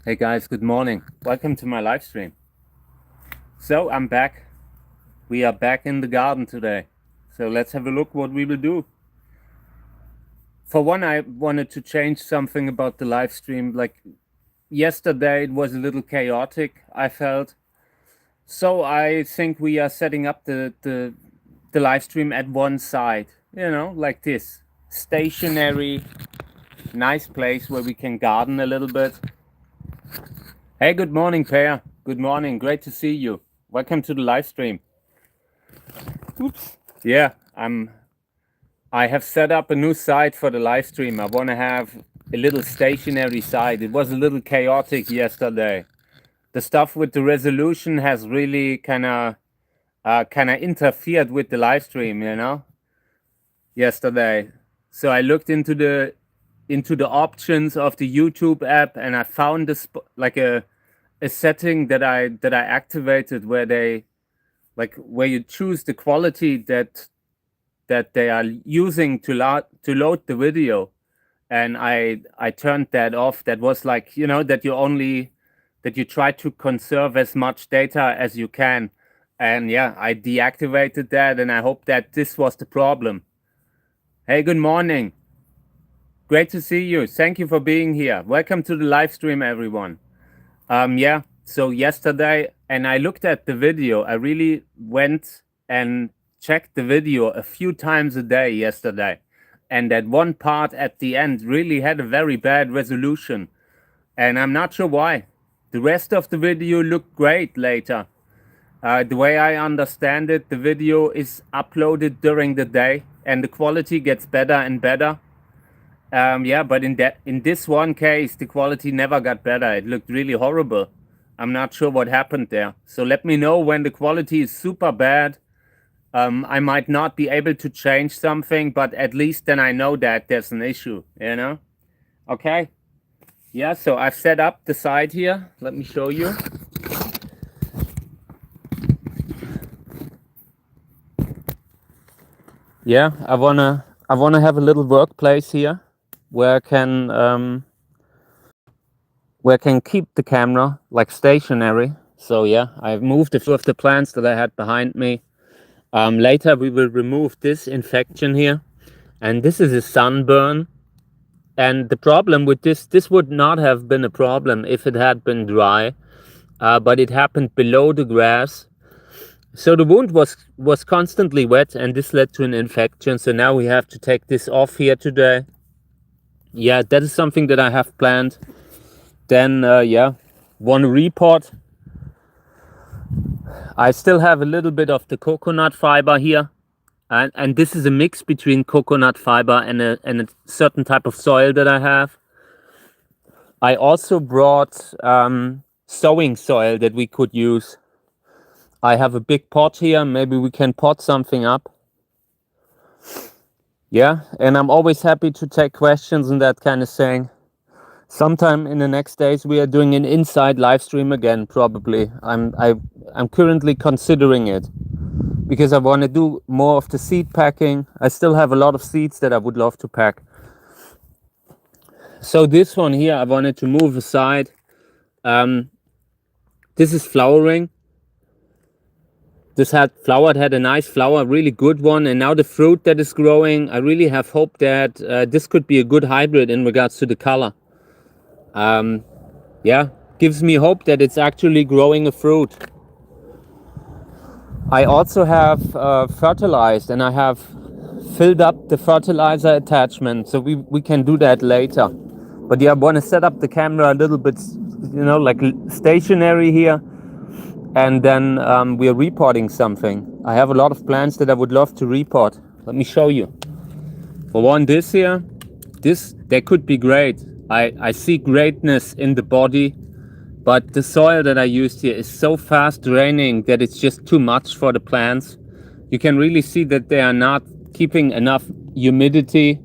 Hey guys, good morning. Welcome to my live stream. So I'm back. We are back in the garden today. So let's have a look what we will do. For one, I wanted to change something about the live stream. Like yesterday, it was a little chaotic, I felt. So I think we are setting up the live stream at one side, like this. Stationary, nice place where we can garden a little bit. Hey, good morning, Pear. Good morning. Great to see you. Welcome to the live stream. Oops. Yeah, I have set up a new site for the live stream. I want to have a little stationary site. It was a little chaotic yesterday. The stuff with the resolution has really kind of interfered with the live stream, yesterday. So I looked into the options of the YouTube app, and I found this like a setting that I activated where you choose the quality that they are using to load the video, and I turned that off. That was like, that you try to conserve as much data as you can, and yeah, I deactivated that, and I hope that this was the problem. Hey, good morning. Great to see you. Thank you for being here. Welcome to the live stream, everyone. Yeah, so yesterday, and I looked at the video. I really went and checked the video a few times a day yesterday. And that one part at the end really had a very bad resolution. And I'm not sure why. The rest of the video looked great later. The way I understand it, the video is uploaded during the day and the quality gets better and better. Yeah, but in this one case, the quality never got better. It looked really horrible. I'm not sure what happened there. So let me know when the quality is super bad. I might not be able to change something, but at least then I know that there's an issue, Okay. Yeah, so I've set up the site here. Let me show you. Yeah, I wanna have a little workplace here where I can keep the camera like stationary. So yeah, I've moved a few of the plants that I had behind me. Later we will remove this infection here, and this is a sunburn. And the problem with this would not have been a problem if it had been dry, but it happened below the grass. So the wound was constantly wet, and this led to an infection. So now we have to take this off here today. Yeah, that is something that I have planned. Then yeah, one report. I still have a little bit of the coconut fiber here, and this is a mix between coconut fiber and a certain type of soil that I have. I also brought sowing soil that we could use. I have a big pot here. Maybe we can pot something up. Yeah, and I'm always happy to take questions and that kind of thing. Sometime in the next days we are doing an inside live stream again, probably. I'm currently considering it because I want to do more of the seed packing. I still have a lot of seeds that I would love to pack. So this one here I wanted to move aside. This is flowering. This had a nice flower, really good one. And now the fruit that is growing, I really have hope that this could be a good hybrid in regards to the color. Yeah, gives me hope that it's actually growing a fruit. I also have fertilized, and I have filled up the fertilizer attachment, so we can do that later. But yeah, I want to set up the camera a little bit, like stationary here, and then we are reporting something. I have a lot of plants that I would love to report. Let me show you. For one, this here, they could be great. I see greatness in the body, but the soil that I used here is so fast draining that it's just too much for the plants. You can really see that they are not keeping enough humidity.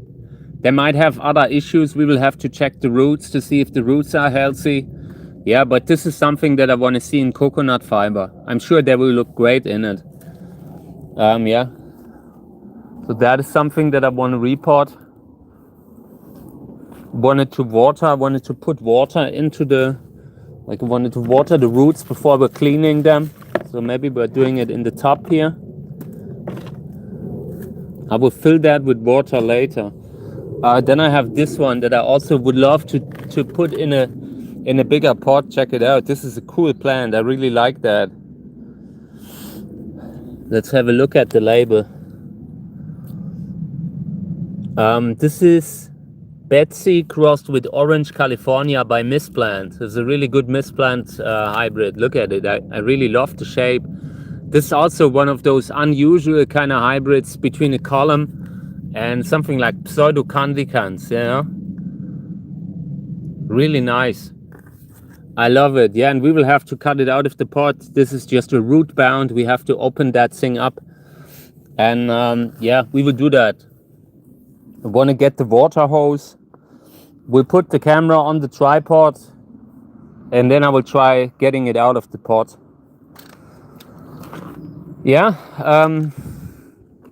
They might have other issues. We will have to check the roots to see if the roots are healthy. Yeah, but this is something that I want to see in coconut fiber. I'm sure they will look great in it. Yeah. So that is something that I want to report. Wanted to put water into the Like I wanted to water the roots before we're cleaning them. So maybe we're doing it in the top here. I will fill that with water later. Then I have this one that I also would love to put in a bigger pot. Check it out. This is a cool plant. I really like that. Let's have a look at the label. This is Betsy crossed with Orange California by Misplant. It's a really good Misplant hybrid. Look at it. I really love the shape. This is also one of those unusual kind of hybrids between a column and something like Pseudocandicans, you know? Really nice. I love it. Yeah, and we will have to cut it out of the pot. This is just a root bound. We have to open that thing up. And yeah, we will do that. I want to get the water hose. We'll put the camera on the tripod and then I will try getting it out of the pot. Yeah,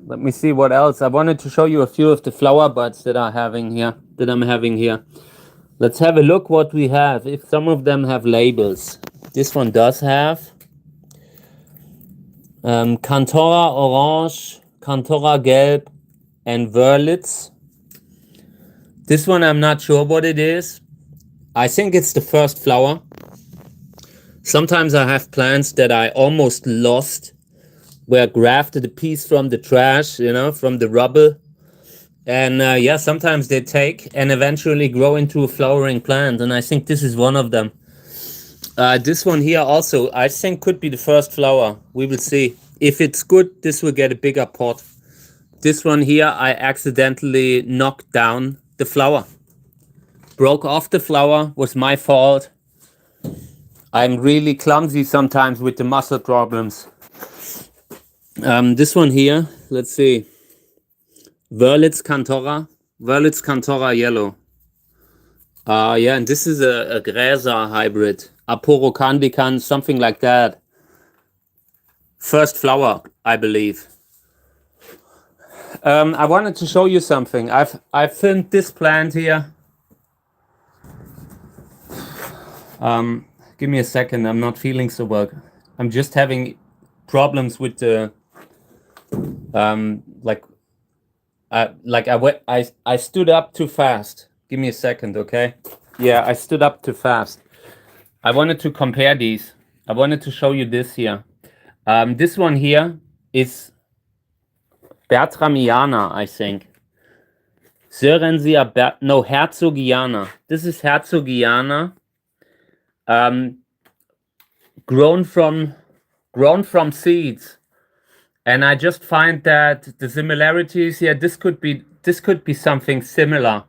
let me see what else. I wanted to show you a few of the flower buds that I'm having here. Let's have a look what we have, if some of them have labels. This one does have Cantora Orange, Cantora Gelb, and Wörlitz. This one I'm not sure what it is. I think it's the first flower. Sometimes I have plants that I almost lost, where I grafted a piece from the trash, you know, from the rubble. And yeah, sometimes they take and eventually grow into a flowering plant. And I think this is one of them. This one here also, I think could be the first flower. We will see. If it's good, this will get a bigger pot. This one here, I accidentally knocked down the flower. Broke off the flower, was my fault. I'm really clumsy sometimes with the muscle problems. This one here, let's see. Wörlitz Cantora yellow. Yeah, and this is a Gräser hybrid. Aporocandican, something like that. First flower, I believe. I wanted to show you something. I've filmed this plant here. Give me a second. I'm not feeling so well. I'm just having problems with the I stood up too fast. Give me a second, okay? Yeah, I stood up too fast. I wanted to compare these. I wanted to show you this here. This one here is Bertramiana, I think. Herzogiana. This is Herzogiana. Grown from seeds. And I just find that the similarities here, this could be something similar.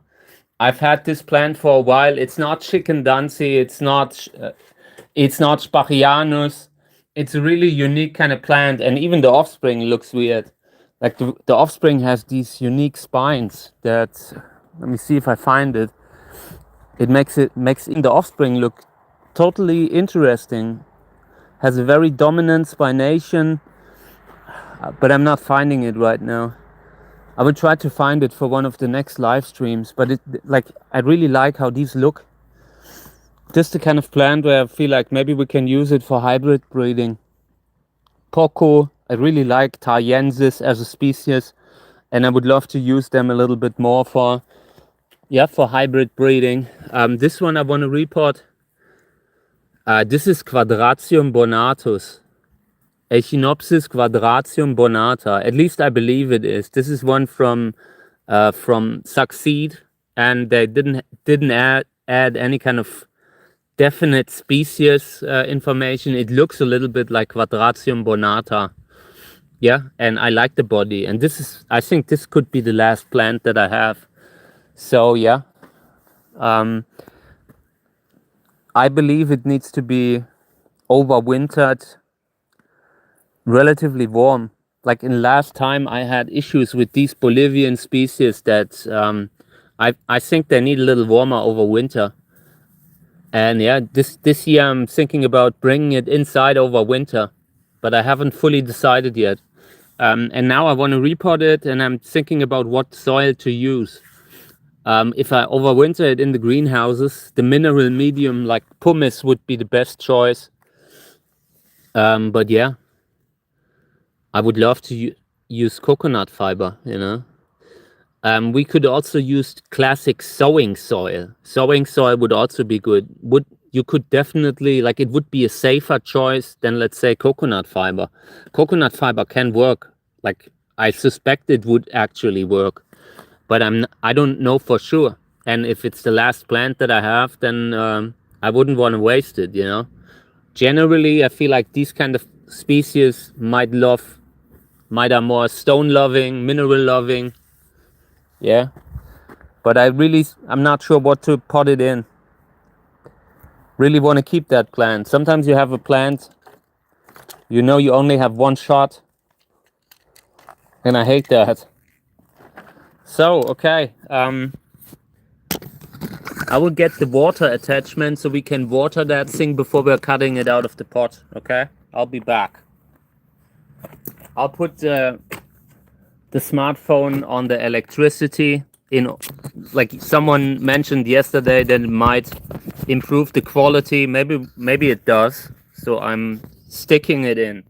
I've had this plant for a while. It's not Chicken-Dancy, it's not Spachianus. It's a really unique kind of plant, and even the offspring looks weird. Like the offspring has these unique spines that, let me see if I find it. It makes the offspring look totally interesting. Has a very dominant spination, but I'm not finding it right now. I will try to find it for one of the next live streams, but I really like how these look. This is the kind of plant where I feel like maybe we can use it for hybrid breeding. Poco, I really like Thaiensis as a species, and I would love to use them a little bit more for hybrid breeding. This one I want to report. This is Quadratium bonatus. Echinopsis quadratium bonata. At least I believe it is. This is one from Succeed, and they didn't add any kind of definite species information. It looks a little bit like Quadratium bonata. Yeah, and I like the body. And I think this could be the last plant that I have. So yeah, I believe it needs to be overwintered, relatively warm. Like in last time I had issues with these Bolivian species that I think they need a little warmer over winter. And yeah, this year I'm thinking about bringing it inside over winter, but I haven't fully decided yet. And now I want to repot it, and I'm thinking about what soil to use. If I overwinter it in the greenhouses, the mineral medium like pumice would be the best choice. But yeah, I would love to use coconut fiber, you know. We could also use classic sowing soil. Sowing soil would also be good. You could definitely, like, it would be a safer choice than, let's say, coconut fiber. Coconut fiber can work. Like, I suspect it would actually work, but I don't know for sure. And if it's the last plant that I have, then I wouldn't want to waste it, you know. Generally, I feel like these kind of species might are more stone loving, mineral loving. Yeah. But I'm not sure what to pot it in. Really want to keep that plant. Sometimes you have a plant, you know you only have one shot, and I hate that. So, okay, I will get the water attachment so we can water that thing before we're cutting it out of the pot, okay? I'll be back. I'll put the smartphone on the electricity. Like someone mentioned yesterday that it might improve the quality. Maybe it does. So I'm sticking it in.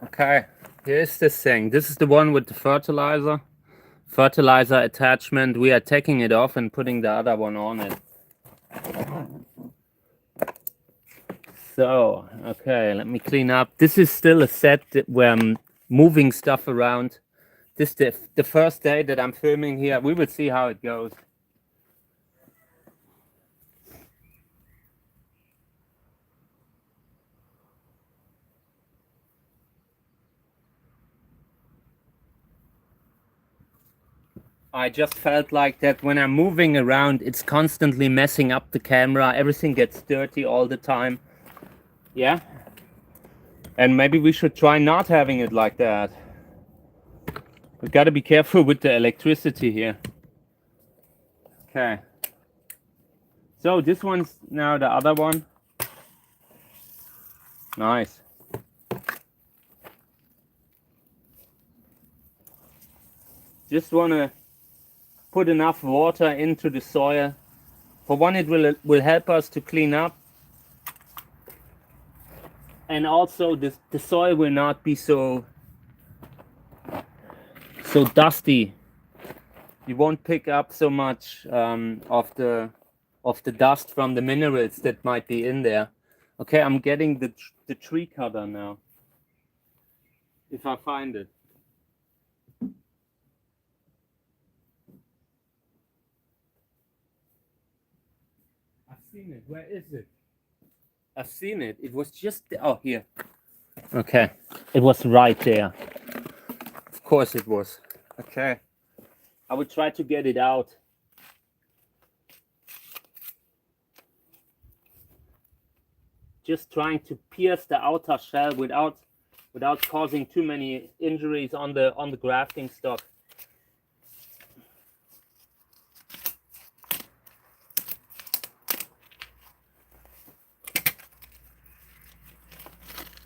Okay, here's this thing. This is the one with the fertilizer attachment. We are taking it off and putting the other one on it. So, okay, let me clean up. This is still a set where I'm moving stuff around. This is the first day that I'm filming here. We will see how it goes. I just felt like that when I'm moving around, it's constantly messing up the camera. Everything gets dirty all the time. Yeah? And maybe we should try not having it like that. We've got to be careful with the electricity here. Okay. So this one's now the other one. Nice. Just want to put enough water into the soil. For one, it will help us to clean up. And also the soil will not be so dusty. You won't pick up so much of the dust from the minerals that might be in there. Okay, I'm getting the tree cutter now. If I find it. I've seen it. Where is it? I've seen it. It was just oh, here. Okay, it was right there. Of course it was. Okay, I will try to get it out. Just trying to pierce the outer shell without causing too many injuries on the grafting stock.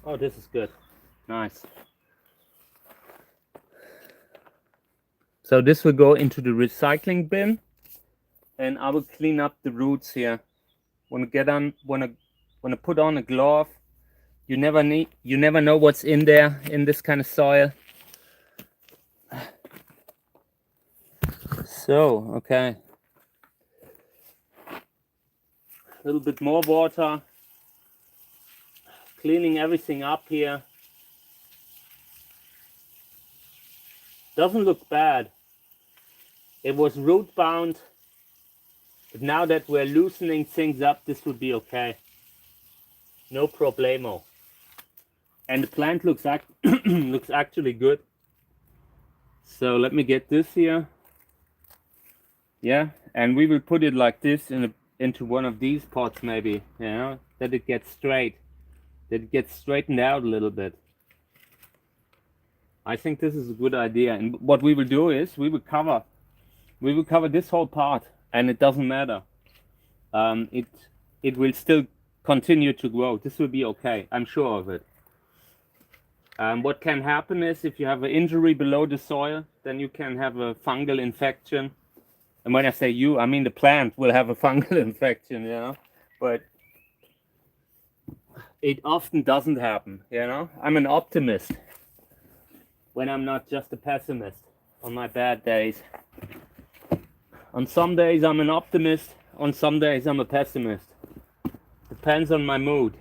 Oh, this is good. Nice. So this will go into the recycling bin, and I will clean up the roots here. Want to put on a glove. You never know what's in there in this kind of soil. So, okay. A little bit more water. Cleaning everything up here. Doesn't look bad. It was root bound, but now that we're loosening things up, this would be okay. No problemo. And the plant looks looks actually good. So let me get this here. Yeah, and we will put it like this into one of these pots maybe, you know, that it gets straight, that it gets straightened out a little bit. I think this is a good idea. And what we will do is we will cover this whole part, and it doesn't matter. It will still continue to grow. This will be okay. I'm sure of it. What can happen is if you have an injury below the soil, then you can have a fungal infection. And when I say you, I mean the plant will have a fungal infection, you know. But it often doesn't happen, you know. I'm an optimist when I'm not just a pessimist on my bad days. On some days I'm an optimist, on some days I'm a pessimist. Depends on my mood.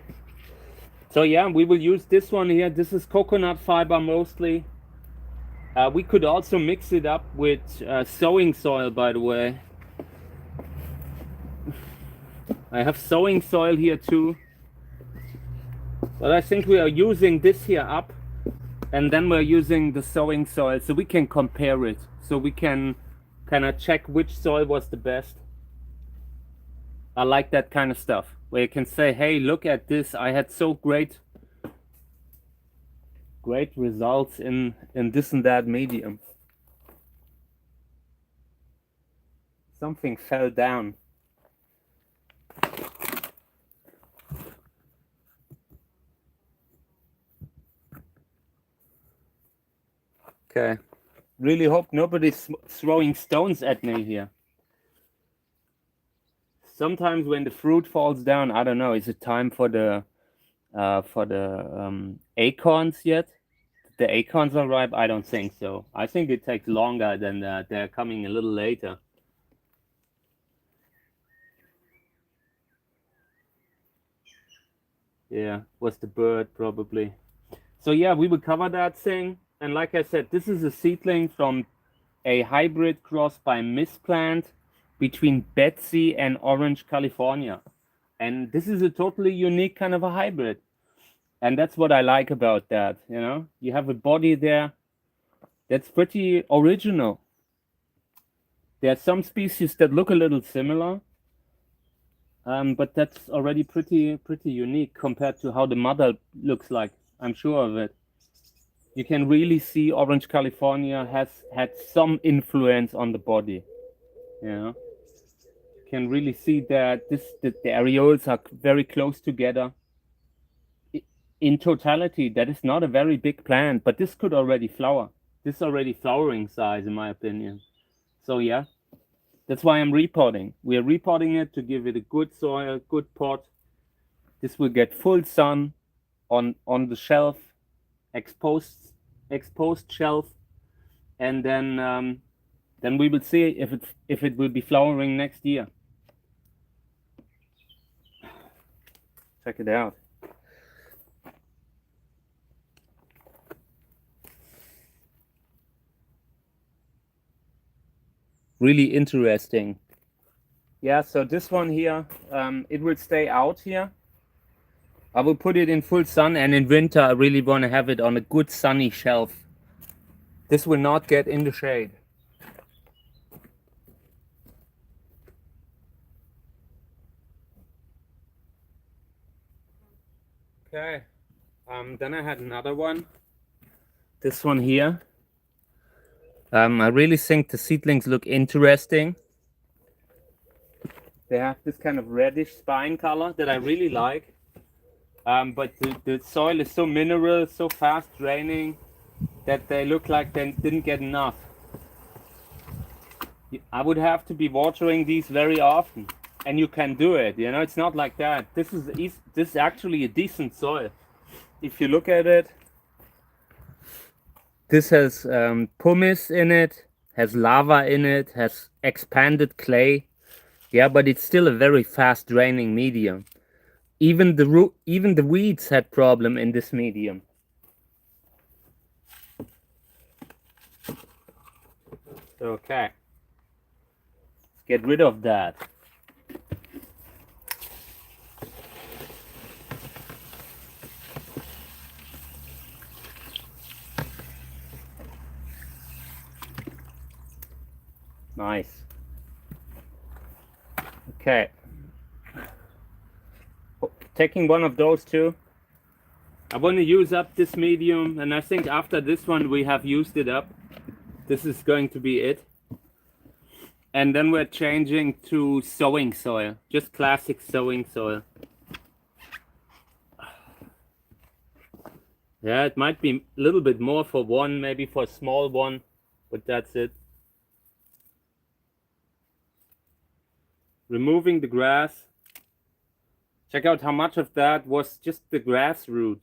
So yeah, we will use this one here. This is coconut fiber mostly. We could also mix it up with sowing soil, by the way. I have sowing soil here too. But I think we are using this here up, and then we're using the sowing soil so we can compare it. So we can kind of check which soil was the best. I like that kind of stuff, where you can say, hey, look at this. I had so great results in this and that medium. Something fell down. Okay. Really hope nobody's throwing stones at me here. Sometimes when the fruit falls down, I don't know, is it time for the acorns yet? The acorns are ripe? I don't think so. I think it takes longer than that. They're coming a little later. Yeah, was the bird probably. So yeah, we will cover that thing. And like I said, this is a seedling from a hybrid cross by Misplant between Betsy and Orange, California. And this is a totally unique kind of a hybrid. And that's what I like about that, you know? You have a body there that's pretty original. There are some species that look a little similar, but that's already pretty unique compared to how the mother looks like. I'm sure of it. You can really see Orange, California has had some influence on the body, you know? You can really see that the areoles are very close together. In totality, that is not a very big plant, but this could already flower. This is already flowering size, in my opinion. So yeah, that's why I'm repotting. We are repotting it to give it a good soil, good pot. This will get full sun on the shelf, exposed shelf, and then we will see if it will be flowering next year. Check it out. Really interesting. Yeah, so this one here, it will stay out here. I will put it in full sun, and in winter I really want to have it on a good sunny shelf. This will not get in the shade. Okay, then I had another one. This one here. I really think the seedlings look interesting. They have this kind of reddish spine color that I really like. But the soil is so mineral, so fast draining, that they look like they didn't get enough. I would have to be watering these very often, and you can do it, you know, it's not like that. This is actually a decent soil. If you look at it, this has pumice in it, has lava in it, has expanded clay. Yeah, but it's still a very fast draining medium. Even the weeds had problem in this medium. Okay. Let's get rid of that. Nice. Okay. Taking one of those too. I want to use up this medium, and I think after this one we have used it up. This is going to be it. And then we're changing to sowing soil, just classic sowing soil. Yeah, it might be a little bit more for one, maybe for a small one, but that's it. Removing the grass. Check out how much of that was just the grass root.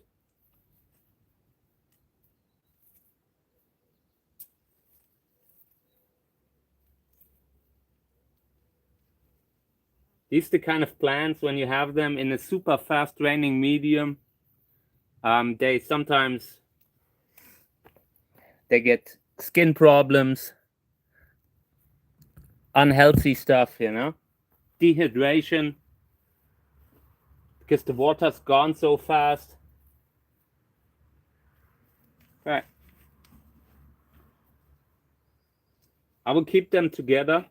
These are the kind of plants, when you have them in a super fast draining medium, they sometimes get skin problems, unhealthy stuff, you know, dehydration, because the water's gone so fast. Right. I will keep them together.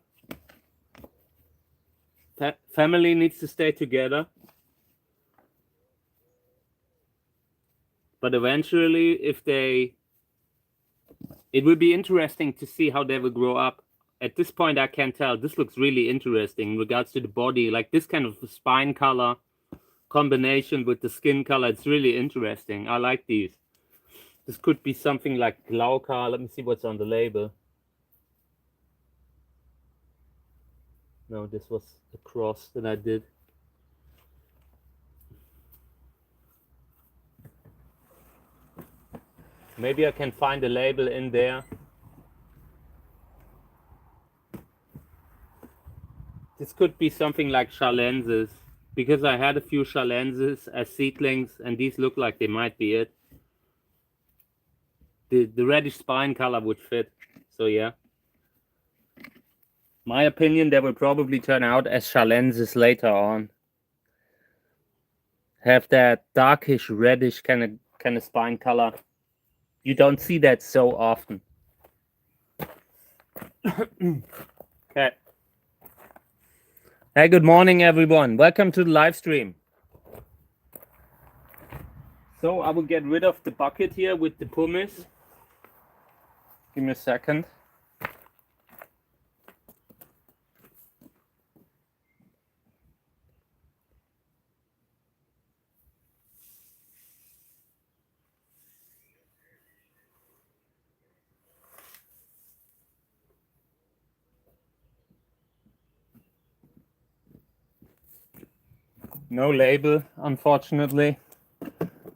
Family needs to stay together. But eventually, it will be interesting to see how they will grow up. At this point, I can tell this looks really interesting in regards to the body, like this kind of spine color combination with the skin color. It's really interesting. I like these. This could be something like glauca. Let me see what's on the label. No, this was a cross that I did. Maybe I can find a label in there. This could be something like chalenses, because I had a few chalenses as seedlings, and these look like they might be it. The reddish spine color would fit, so yeah. My opinion, they will probably turn out as chalenses later on. Have that darkish, reddish kind of spine color. You don't see that so often. Okay. Hey, good morning, everyone. Welcome to the live stream. So I will get rid of the bucket here with the pumice. Give me a second. No label, unfortunately.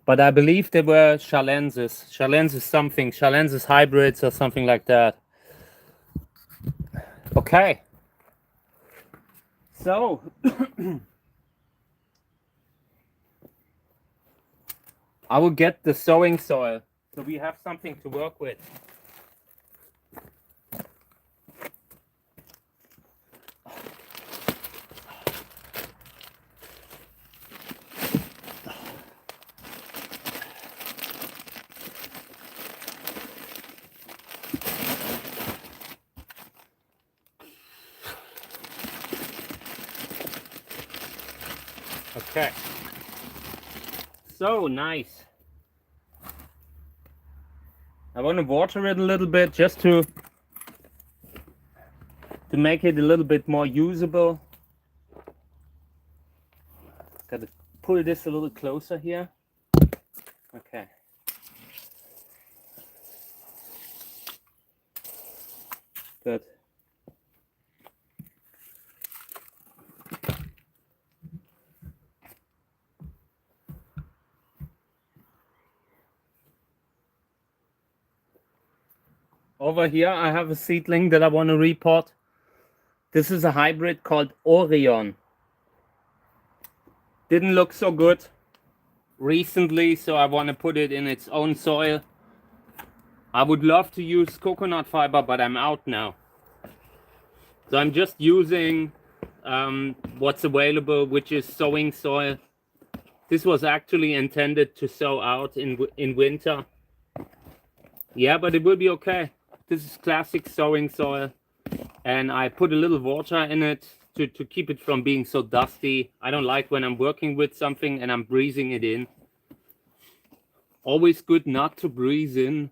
But I believe they were chalenses. Chalenses something. Chalenses hybrids or something like that. Okay. So, I will get the sowing soil, so we have something to work with. Okay. So nice. I want to water it a little bit just to make it a little bit more usable. Got to pull this a little closer here. Okay. Good. Over here, I have a seedling that I want to repot. This is a hybrid called Orion. Didn't look so good recently, so I want to put it in its own soil. I would love to use coconut fiber, but I'm out now. So I'm just using what's available, which is sowing soil. This was actually intended to sow out in winter. Yeah, but it will be okay. This is classic sowing soil. and I put a little water in it to keep it from being so dusty. I don't like when I'm working with something and I'm breathing it in. Always good not to breathe in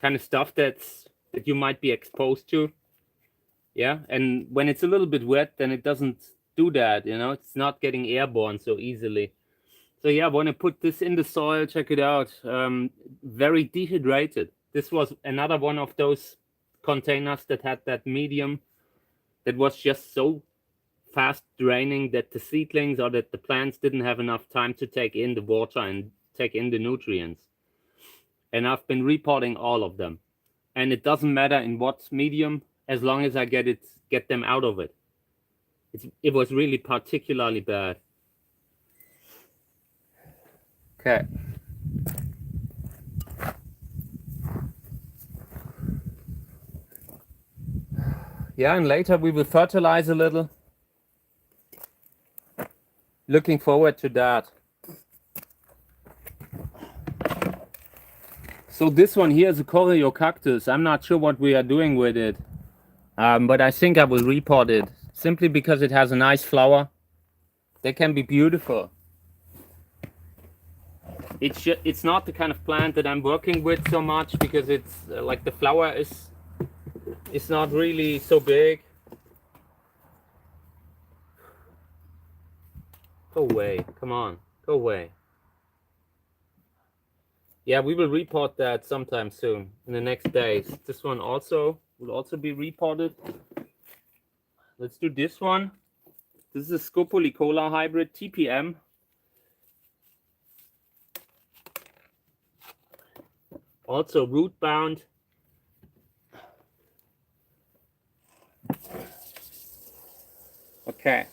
kind of stuff that you might be exposed to. Yeah, and when it's a little bit wet, then it doesn't do that, you know, it's not getting airborne so easily. So yeah, when I put this in the soil, check it out. Very dehydrated. This was another one of those containers that had that medium that was just so fast draining that the seedlings or that the plants didn't have enough time to take in the water and take in the nutrients. And I've been repotting all of them. And it doesn't matter in what medium, as long as I get them out of it. It was really particularly bad. Okay. Yeah, and later we will fertilize a little. Looking forward to that. So this one here is a choreo cactus. I'm not sure what we are doing with it, but I think I will repot it simply because it has a nice flower. They can be beautiful. It's not the kind of plant that I'm working with so much because it's like the flower is not really so big. Go away, come on, go away. Yeah, we will repot that sometime soon in the next days. This one also will also be repotted. Let's do this one. This is a Scopolycola hybrid TPM. Also root bound. Okay.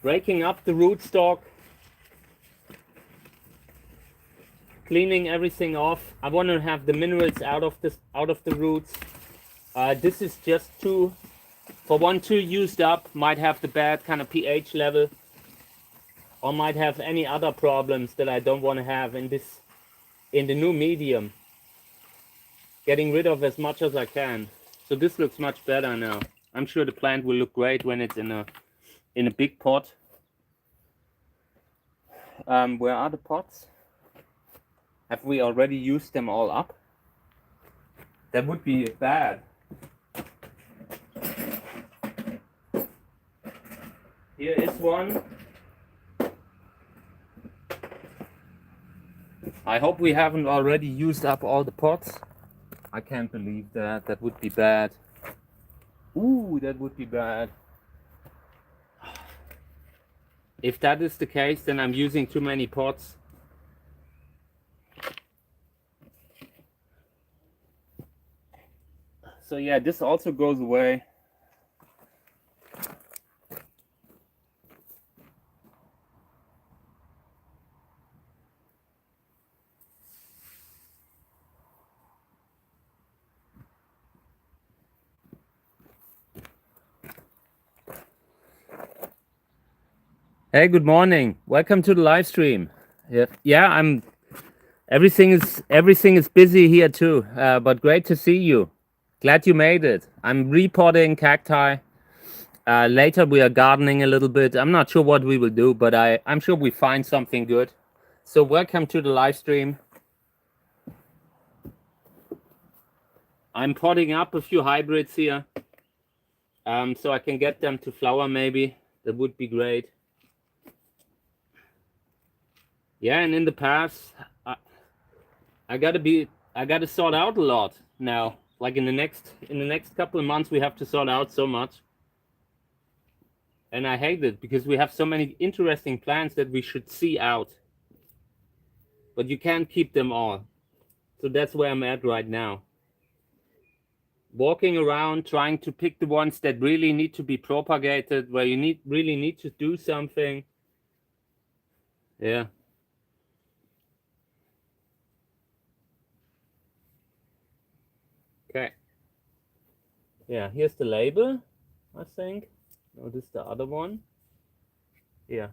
Breaking up the rootstock. Cleaning everything off. I want to have the minerals out of the roots. This is just too used up. Might have the bad kind of pH level, or might have any other problems that I don't want to have in the new medium. Getting rid of as much as I can. So this looks much better now. I'm sure the plant will look great when it's in a big pot. Where are the pots? Have we already used them all up? That would be bad. Here is one. I hope we haven't already used up all the pots. I can't believe that. That would be bad. Ooh, that would be bad. If that is the case, then I'm using too many pots. So yeah, this also goes away. Hey, good morning. Welcome to the live stream. Yeah, everything is busy here too, but great to see you. Glad you made it. I'm repotting cacti. Later we are gardening a little bit. I'm not sure what we will do, but I'm sure we find something good. So welcome to the live stream. I'm potting up a few hybrids here, so I can get them to flower maybe. That would be great. Yeah, and in the past, I gotta sort out a lot now. Like in the next couple of months, we have to sort out so much. And I hate it because we have so many interesting plants that we should see out. But you can't keep them all. So that's where I'm at right now. Walking around, trying to pick the ones that really need to be propagated, where you really need to do something. Yeah. Okay. Yeah, here's the label, I think. No, this is the other one. Yeah.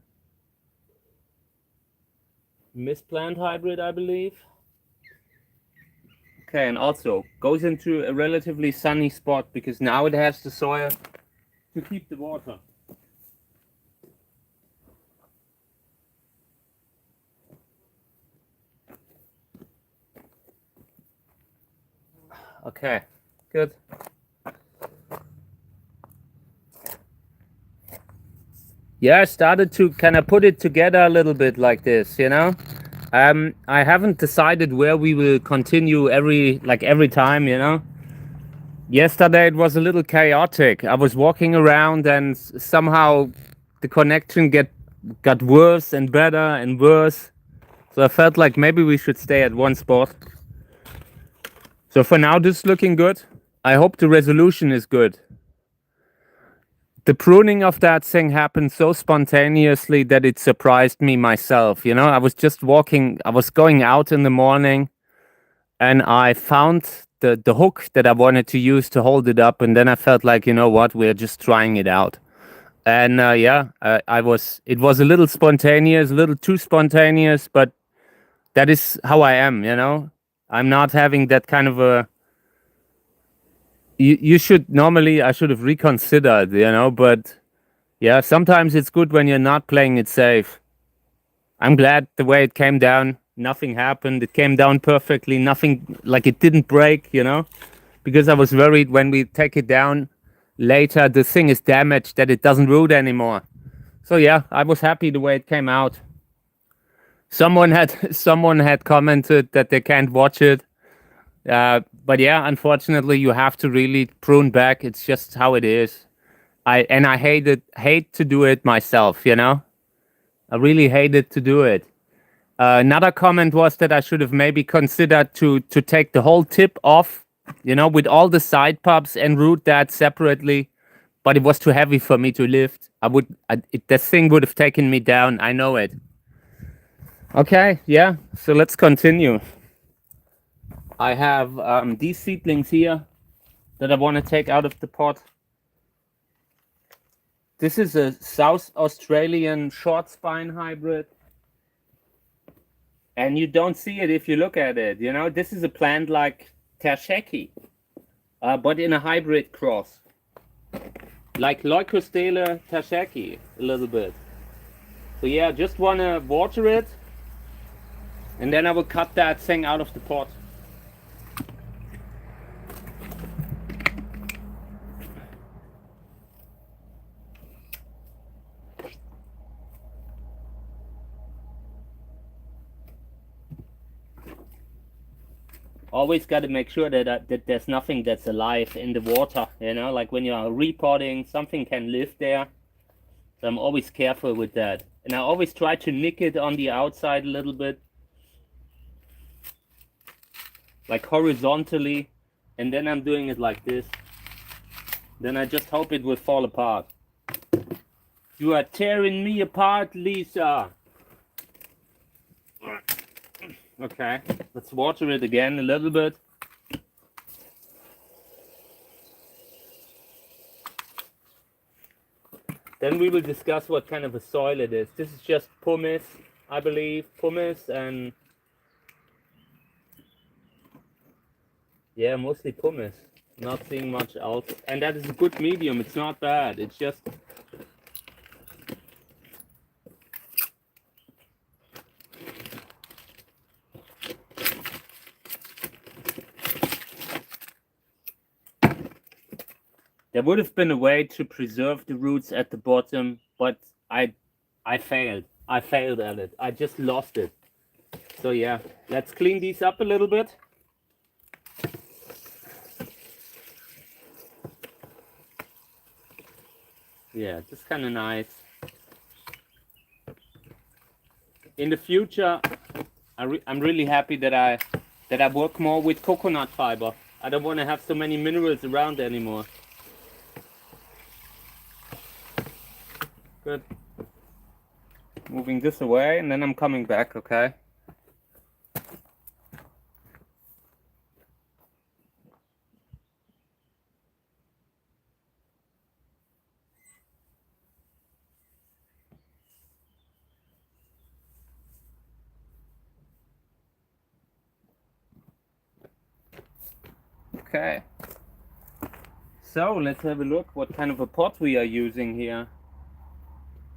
Misplant hybrid, I believe. Okay, and also goes into a relatively sunny spot because now it has the soil to keep the water. Okay, good. Yeah, I started to kind of put it together a little bit like this, you know. I haven't decided where we will continue every time, you know. Yesterday it was a little chaotic. I was walking around and somehow the connection got worse and better and worse. So I felt like maybe we should stay at one spot. So for now, this is looking good. I hope the resolution is good. The pruning of that thing happened so spontaneously that it surprised me myself. You know, I was just walking, I was going out in the morning and I found the hook that I wanted to use to hold it up. And then I felt like, you know what, we're just trying it out. And it was a little spontaneous, a little too spontaneous, but that is how I am, you know. I'm not having that kind of a. You should normally, I should have reconsidered, you know, but yeah, sometimes it's good when you're not playing it safe. I'm glad the way it came down, nothing happened. It came down perfectly, nothing, like it didn't break, you know, because I was worried when we take it down later, the thing is damaged, that it doesn't root anymore. So yeah, I was happy the way it came out. Someone had commented that they can't watch it. But yeah, unfortunately, you have to really prune back. It's just how it is. I hate to do it myself. You know, I really hated to do it. Another comment was that I should have maybe considered to take the whole tip off. You know, with all the side pubs and root that separately. But it was too heavy for me to lift. The thing would have taken me down. I know it. Okay, yeah. So let's continue. I have these seedlings here that I want to take out of the pot. This is a South Australian short spine hybrid. And you don't see it if you look at it. You know, this is a plant like cactusjerk, but in a hybrid cross. Like Leucostela cactusjerk, a little bit. So yeah, just want to water it. And then I will cut that thing out of the pot. Always got to make sure that there's nothing that's alive in the water, you know, like when you're repotting, something can live there. So I'm always careful with that. And I always try to nick it on the outside a little bit, like horizontally, and then I'm doing it like this. Then I just hope it will fall apart. You are tearing me apart, Lisa. Okay, let's water it again a little bit. Then we will discuss what kind of a soil it is. This is just pumice, I believe. Pumice and... yeah, mostly pumice. Not seeing much else. And that is a good medium. It's not bad. It's just... there would have been a way to preserve the roots at the bottom, but I failed. I failed at it. I just lost it. So yeah, let's clean these up a little bit. Yeah, just kind of nice. In the future, I'm really happy that I work more with coconut fiber. I don't want to have so many minerals around anymore. Good. Moving this away and then I'm coming back, okay? Okay. So let's have a look what kind of a pot we are using here.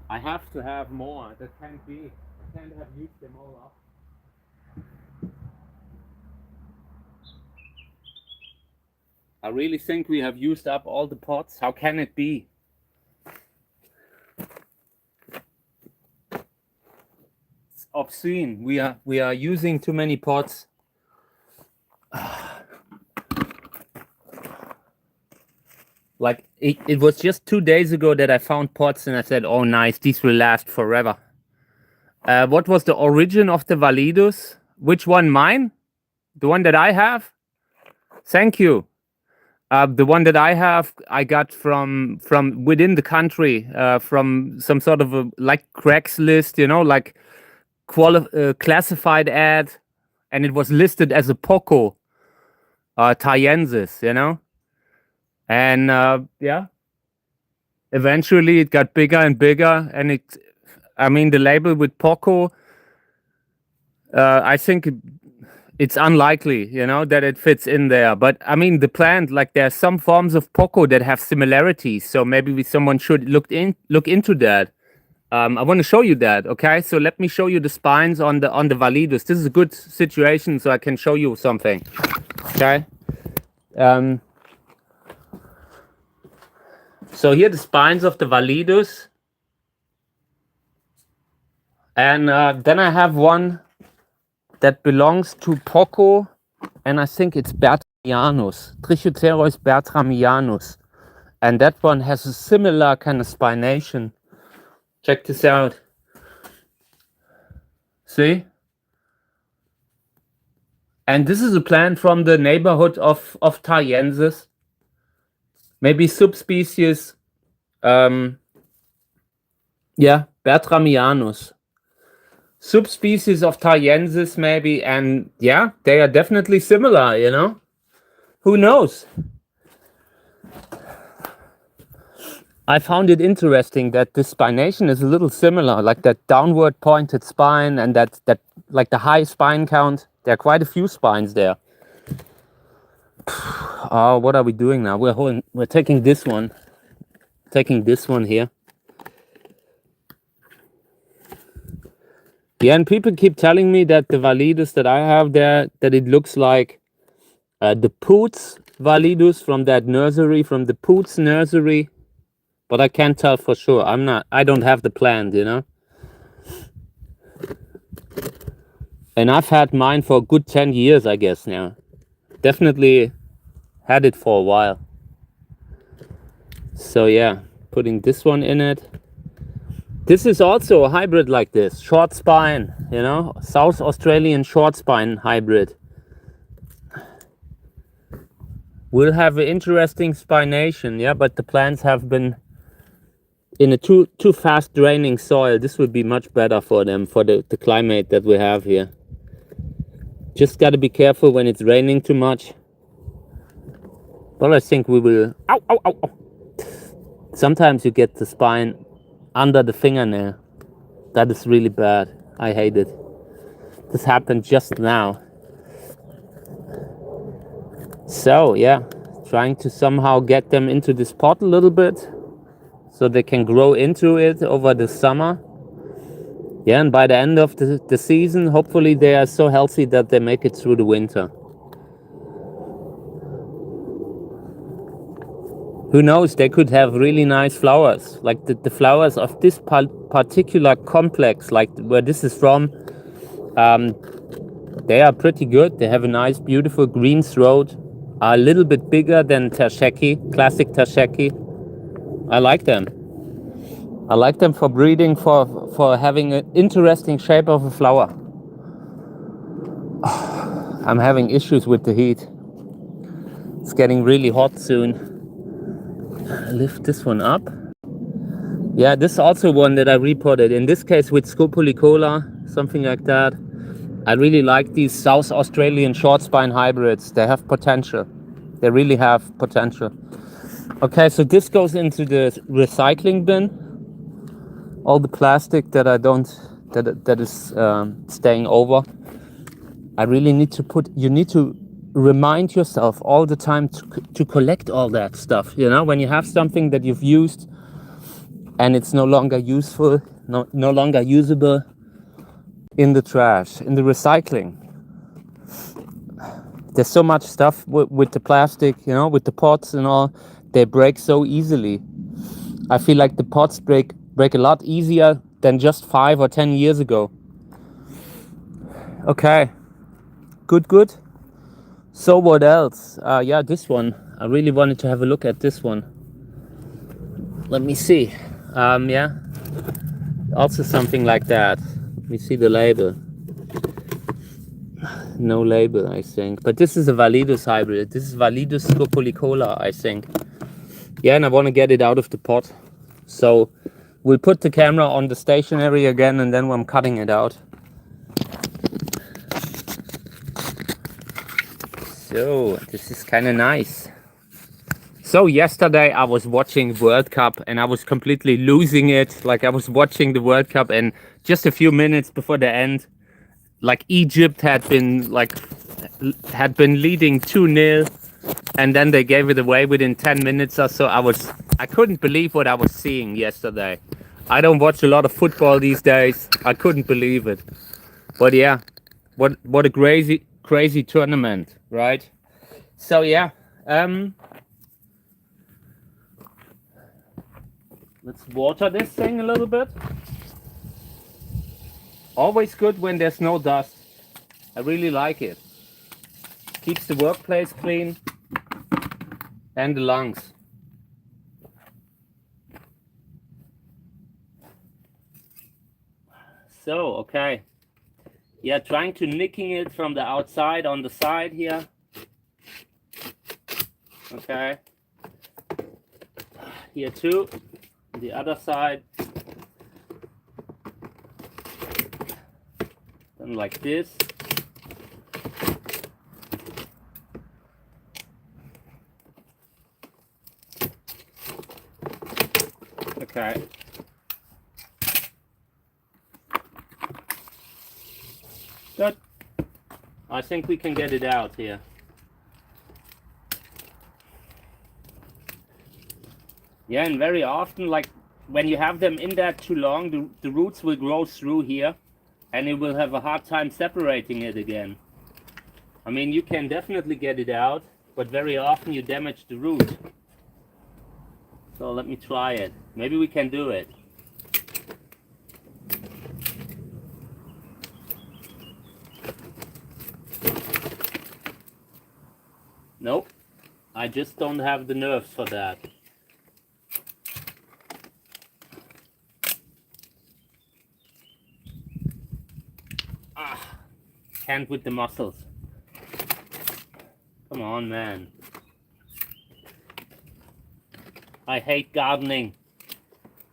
I have to have more. That can't be. I can't have used them all up. I really think we have used up all the pots. How can it be? It's obscene. We are using too many pots. Like it was just 2 days ago that I found pots and I said, oh nice, these will last forever. What was the origin of the Validus? Which one? Mine? The one that I have? Thank you. The one that I have, I got from within the country, from some sort of a like Craigslist, you know, like classified ad, and it was listed as a Poco Thaiensis, you know, and yeah, eventually it got bigger and bigger, and I mean, the label with Poco, I think it's unlikely, you know, that it fits in there. But I mean, the plant, like there are some forms of Poco that have similarities. So maybe someone should look into that. I want to show you that. Okay, so let me show you the spines on the Validus. This is a good situation, so I can show you something. Okay. So here are the spines of the Validus, and then I have one that belongs to Poco, and I think it's Bertramianus, Trichoceros bertramianus, and that one has a similar kind of spination. Check this out. See? And this is a plant from the neighborhood of Thaiensis, maybe subspecies, yeah, Bertramianus. Subspecies of Thaiensis maybe, and yeah, they are definitely similar, you know? Who knows? I found it interesting that the spination is a little similar, like that downward pointed spine and that like the high spine count. There are quite a few spines there. Oh, what are we doing now? We're taking this one. Taking this one here. Yeah, and people keep telling me that the Validus that I have there, that it looks like the Poots Validus from that nursery, from the Poots nursery. But I can't tell for sure. I don't have the plant, you know. And I've had mine for a good 10 years, I guess now. Definitely had it for a while. So yeah, putting this one in it. This is also a hybrid like this, short spine, you know, South Australian short spine hybrid. Will have an interesting spination, yeah, but the plants have been in a too fast draining soil. This would be much better for them, for the climate that we have here. Just got to be careful when it's raining too much. Well, I think we will... Ow, ow, ow, ow. Sometimes you get the spine under the fingernail. That is really bad. I hate it. This happened just now. So yeah, trying to somehow get them into this pot a little bit so they can grow into it over the summer. Yeah, and by the end of the season, hopefully they are so healthy that they make it through the winter. Who knows, they could have really nice flowers. Like the flowers of this particular complex, like where this is from, they are pretty good. They have a nice, beautiful green throat. Are a little bit bigger than Tersheki, classic Tersheki. I like them. I like them for breeding, for having an interesting shape of a flower. I'm having issues with the heat. It's getting really hot soon. Lift this one up. Yeah, this is also one that I reported. In this case with Scopulicola, something like that. I really like these South Australian short spine hybrids. They have potential. They really have potential. Okay, so this goes into the recycling bin. All the plastic that that is staying over. I really need to you need to remind yourself all the time to collect all that stuff. You know, when you have something that you've used and it's no longer useful, no longer usable, in the trash, in the recycling. There's so much stuff with the plastic, you know, with the pots and all. They break so easily. I feel like the pots break a lot easier than just 5 or 10 years ago. Okay, good. So what else? Yeah, this one. I really wanted to have a look at this one. Let me see. Yeah, also something like that. Let me see the label. No label, I think. But this is a Validus hybrid. This is Validus scopolicola, I think. Yeah, and I want to get it out of the pot. So we'll put the camera on the stationary again, and then I'm cutting it out. So this is kind of nice. So yesterday I was watching World Cup and I was completely losing it. Like, I was watching the World Cup, and just a few minutes before the end, like, Egypt had been leading 2-0, and then they gave it away within 10 minutes or so. I couldn't believe what I was seeing yesterday. I don't watch a lot of football these days. I couldn't believe it. But yeah, what a crazy tournament, right? So yeah, let's water this thing a little bit. Always good when there's no dust. I really like it. Keeps the workplace clean and the lungs. So, okay. Yeah, trying to nicking it from the outside on the side here. Okay. Here too. The other side. Then like this. Okay. Good. I think we can get it out here. Yeah, and very often, like, when you have them in there too long, the roots will grow through here, and it will have a hard time separating it again. I mean, you can definitely get it out, but very often you damage the root. So let me try it. Maybe we can do it. Nope, I just don't have the nerves for that. Can't with the muscles. Come on, man. I hate gardening.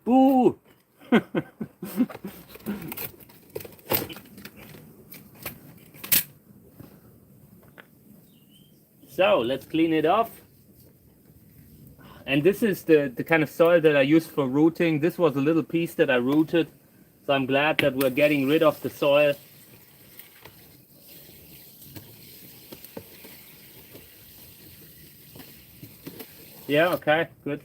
Boo! So let's clean it off. And this is the kind of soil that I use for rooting. This was a little piece that I rooted. So I'm glad that we're getting rid of the soil. Yeah, okay, good.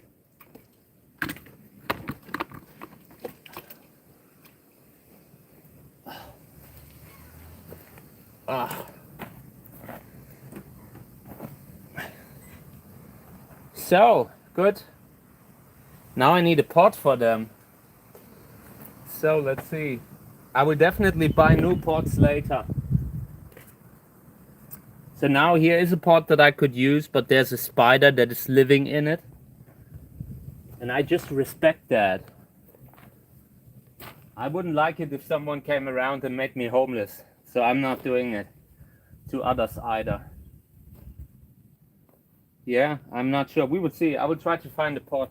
So, good. Now I need a pot for them. So, let's see. I will definitely buy new pots later. So now here is a pot that I could use, but there's a spider that is living in it. And I just respect that. I wouldn't like it if someone came around and made me homeless. So I'm not doing it to others either. Yeah, I'm not sure. We will see. I will try to find a pot.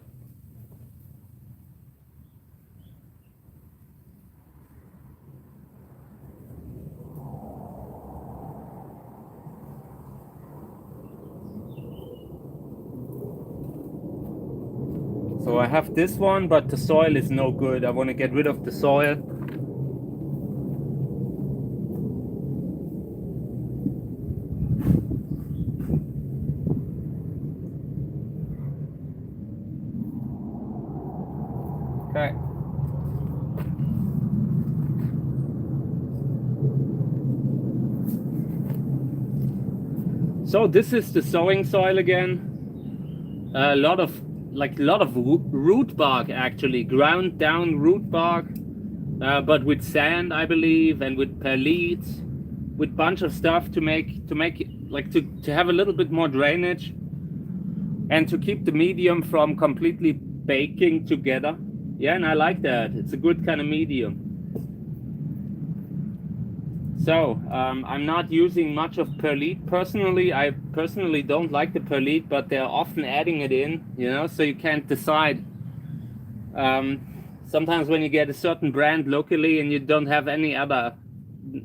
So I have this one, but the soil is no good. I want to get rid of the soil. Okay. So this is the sowing soil again. A lot of root bark, actually, ground down root bark, but with sand, I believe, and with perlite, with bunch of stuff to make like to have a little bit more drainage and to keep the medium from completely baking together. Yeah, and I like that. It's a good kind of medium. So I'm not using much of perlite personally. I personally don't like the perlite, but they're often adding it in, you know, so you can't decide. Sometimes when you get a certain brand locally and you don't have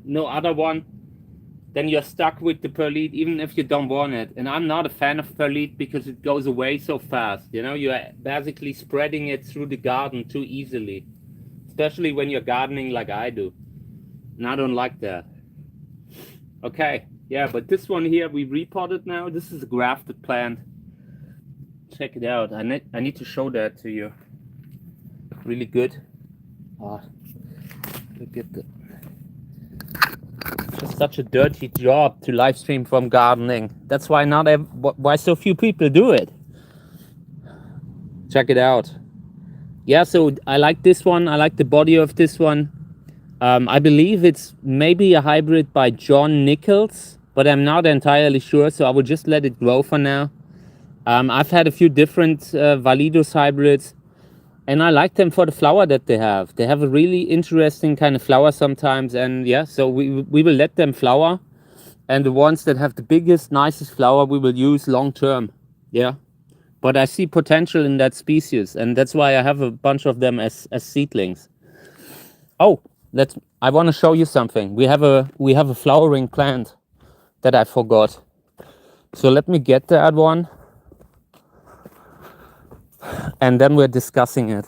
no other one, then you're stuck with the perlite even if you don't want it. And I'm not a fan of perlite because it goes away so fast. You know, you're basically spreading it through the garden too easily, especially when you're gardening like I do. And I don't like that. Okay, yeah, but this one here we repotted now. This is a grafted plant. Check it out. I need to show that to you. Really good. Look at the. Just such a dirty job to live stream from gardening. That's why why so few people do it. Check it out. Yeah, so I like this one. I like the body of this one. I believe it's maybe a hybrid by John Nichols, but I'm not entirely sure, so I will just let it grow for now. I've had a few different Validus hybrids, and I like them for the flower that they have. They have a really interesting kind of flower sometimes, and yeah, so we will let them flower, and the ones that have the biggest, nicest flower we will use long term. Yeah, but I see potential in that species, and that's why I have a bunch of them as seedlings. Oh, I want to show you something. We have a flowering plant that I forgot. So let me get that one, and then we're discussing it.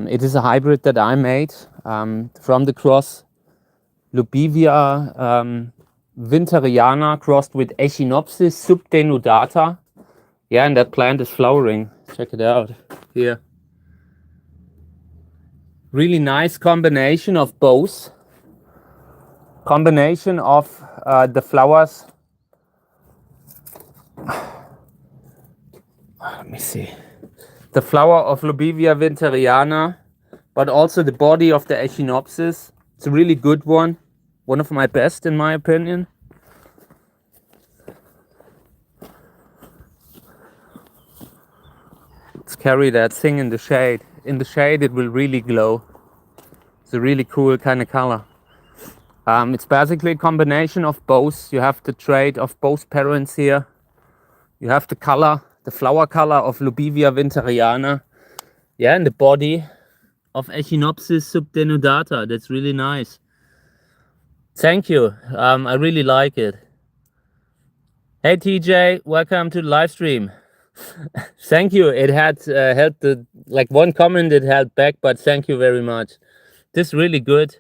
It is a hybrid that I made from the cross Lubivia winteriana crossed with Echinopsis subdenudata. Yeah, and that plant is flowering. Check it out here. Really nice combination of both. Combination of the flowers. Let me see. The flower of Lubivia winteriana, but also the body of the Echinopsis. It's a really good one. One of my best, in my opinion. Let's carry that thing in the shade. In the shade, it will really glow. It's a really cool kind of color. It's basically a combination of both. You have the trait of both parents here. You have the color, the flower color of Lubivia winteriana. Yeah, and the body of Echinopsis subdenudata. That's really nice. Thank you. I really like it. Hey TJ, welcome to the live stream. Thank you. It had helped one comment it held back, but thank you very much. This is really good.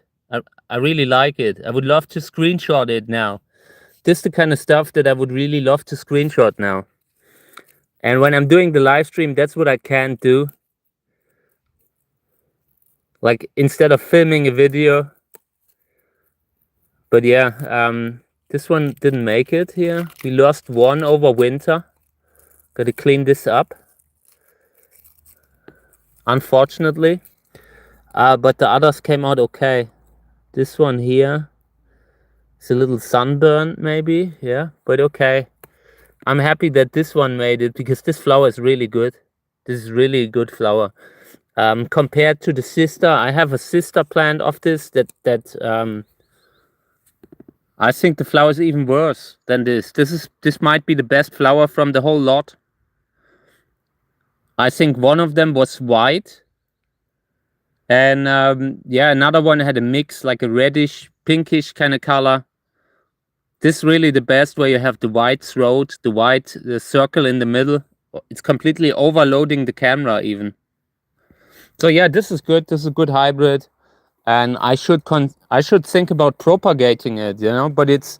I really like it. I would love to screenshot it now. This is the kind of stuff that I would really love to screenshot now. And when I'm doing the live stream, that's what I can do. Like instead of filming a video. But yeah, this one didn't make it here. We lost one over winter. Gotta clean this up. Unfortunately. But the others came out okay. This one here is a little sunburn maybe, yeah, but okay. I'm happy that this one made it because this flower is really good. This is really a good flower. Compared to the sister, I have a sister plant of this that I think the flower is even worse than this. This might be the best flower from the whole lot. I think one of them was white. And yeah, another one had a mix, like a reddish, pinkish kind of color. This is really the best, where you have the white throat, the circle in the middle. It's completely overloading the camera even. So yeah, this is good. This is a good hybrid, and I should think about propagating it, you know. But it's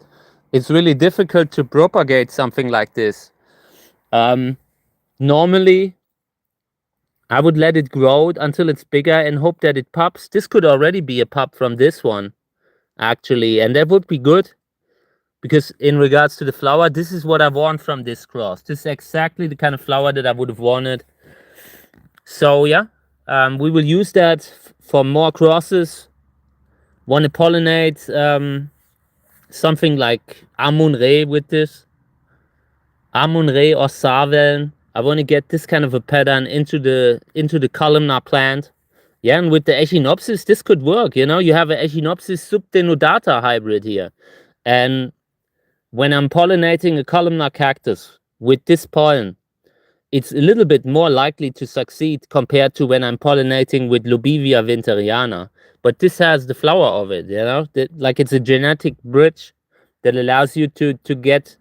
really difficult to propagate something like this. Normally, I would let it grow until it's bigger and hope that it pops. This could already be a pop from this one, actually, and that would be good. Because in regards to the flower, this is what I want from this cross. This is exactly the kind of flower that I would have wanted. So yeah, we will use that for more crosses. Want to pollinate something like Amun-Re with this. Amun-Re or Saveln. I want to get this kind of a pattern into the columnar plant. Yeah, and with the Echinopsis, this could work. You know, you have an Echinopsis subdenudata hybrid here. And when I'm pollinating a columnar cactus with this pollen, it's a little bit more likely to succeed compared to when I'm pollinating with Lobivia winteriana. But this has the flower of it, you know, like it's a genetic bridge that allows you to get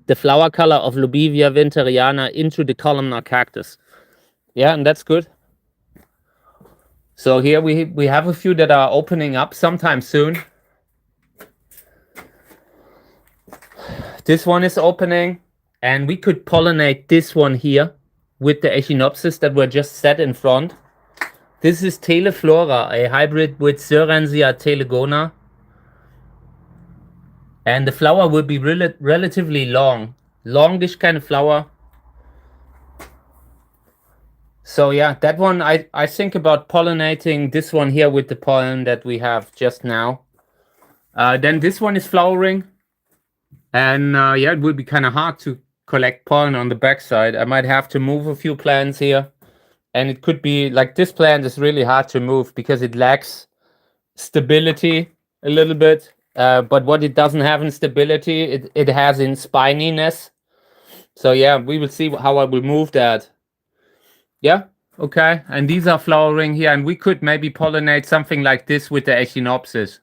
the flower color of Lobivia winteriana into the columnar cactus. Yeah, and that's good. So here we have a few that are opening up sometime soon. This one is opening, and we could pollinate this one here with the Echinopsis that were just set in front. This is Teleflora, a hybrid with Sorensia telegona. And the flower will be relatively long. Longish kind of flower. So yeah, that one, I think about pollinating this one here with the pollen that we have just now. Then this one is flowering. And yeah, it will be kind of hard to collect pollen on the backside. I might have to move a few plants here. And it could be like this plant is really hard to move because it lacks stability a little bit. But what it doesn't have in stability, it has in spininess. So yeah, we will see how I will move that. Yeah, okay. And these are flowering here, and we could maybe pollinate something like this with the Echinopsis.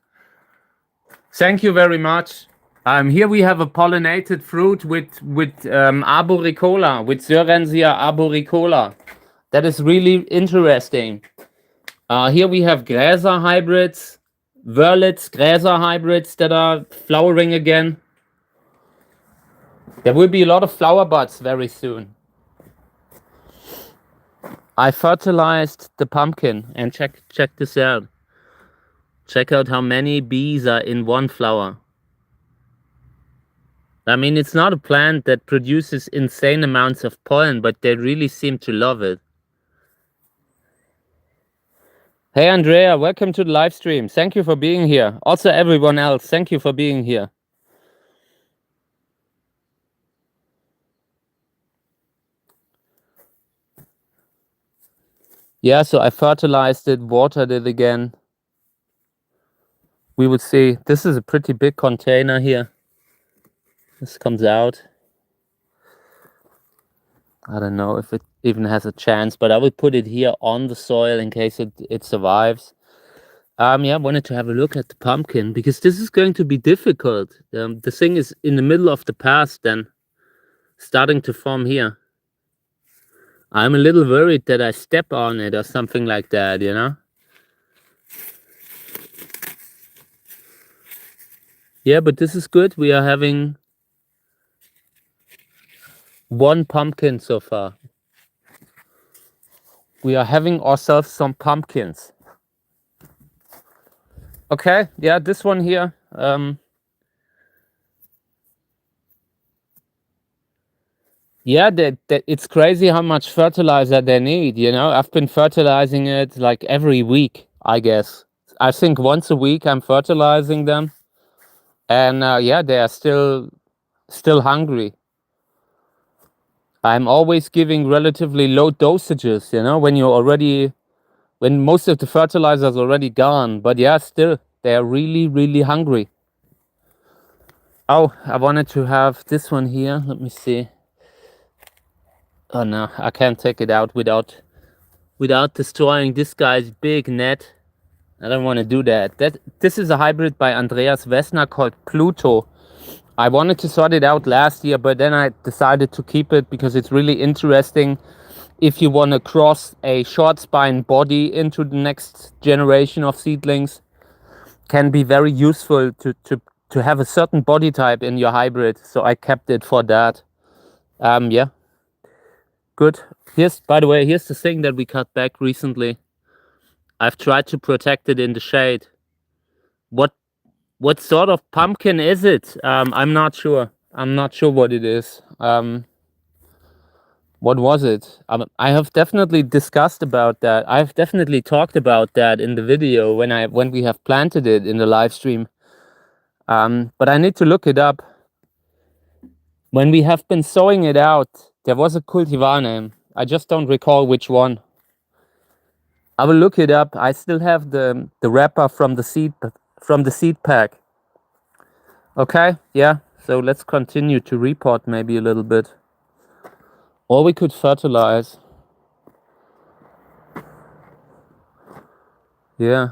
Thank you very much. Here we have a pollinated fruit with arboricola, with Sorensia arboricola. That is really interesting. Here we have Gräser hybrids, Wörlitz Gräser hybrids that are flowering again. There will be a lot of flower buds very soon. I fertilized the pumpkin, and check this out. Check out how many bees are in one flower. I mean, it's not a plant that produces insane amounts of pollen, but they really seem to love it. Hey, Andrea, welcome to the live stream. Thank you for being here. Also, everyone else, thank you for being here. Yeah, so I fertilized it, watered it again. We will see. This is a pretty big container here. This comes out. I don't know if it even has a chance, but I will put it here on the soil in case it survives. Yeah, I wanted to have a look at the pumpkin because this is going to be difficult. The thing is in the middle of the path then, starting to form here. I'm a little worried that I step on it or something like that, you know? Yeah, but this is good. We are having one pumpkin so far. We are having ourselves some pumpkins. Okay, yeah, this one here. Yeah, it's crazy how much fertilizer they need, you know? I've been fertilizing it like every week, I guess. I think once a week I'm fertilizing them. And yeah, they are still hungry. I'm always giving relatively low dosages, you know, when most of the fertilizer is already gone. But yeah, still, they are really, really hungry. Oh, I wanted to have this one here. Let me see. Oh no, I can't take it out without destroying this guy's big net. I don't want to do that. This is a hybrid by Andreas Wessner called Pluto. I wanted to sort it out last year, but then I decided to keep it because it's really interesting if you want to cross a short spine body into the next generation of seedlings. Can be very useful to have a certain body type in your hybrid. So I kept it for that. Yeah. Good. By the way, here's the thing that we cut back recently. I've tried to protect it in the shade. What sort of pumpkin is it? I'm not sure. I'm not sure what it is. What was it? I have definitely discussed about that. I've definitely talked about that in the video when we have planted it in the live stream. But I need to look it up. When we have been sowing it out, there was a cultivar name. I just don't recall which one. I will look it up. I still have the wrapper from the seed pack. Okay, yeah. So let's continue to repot maybe a little bit. Or we could fertilize. Yeah.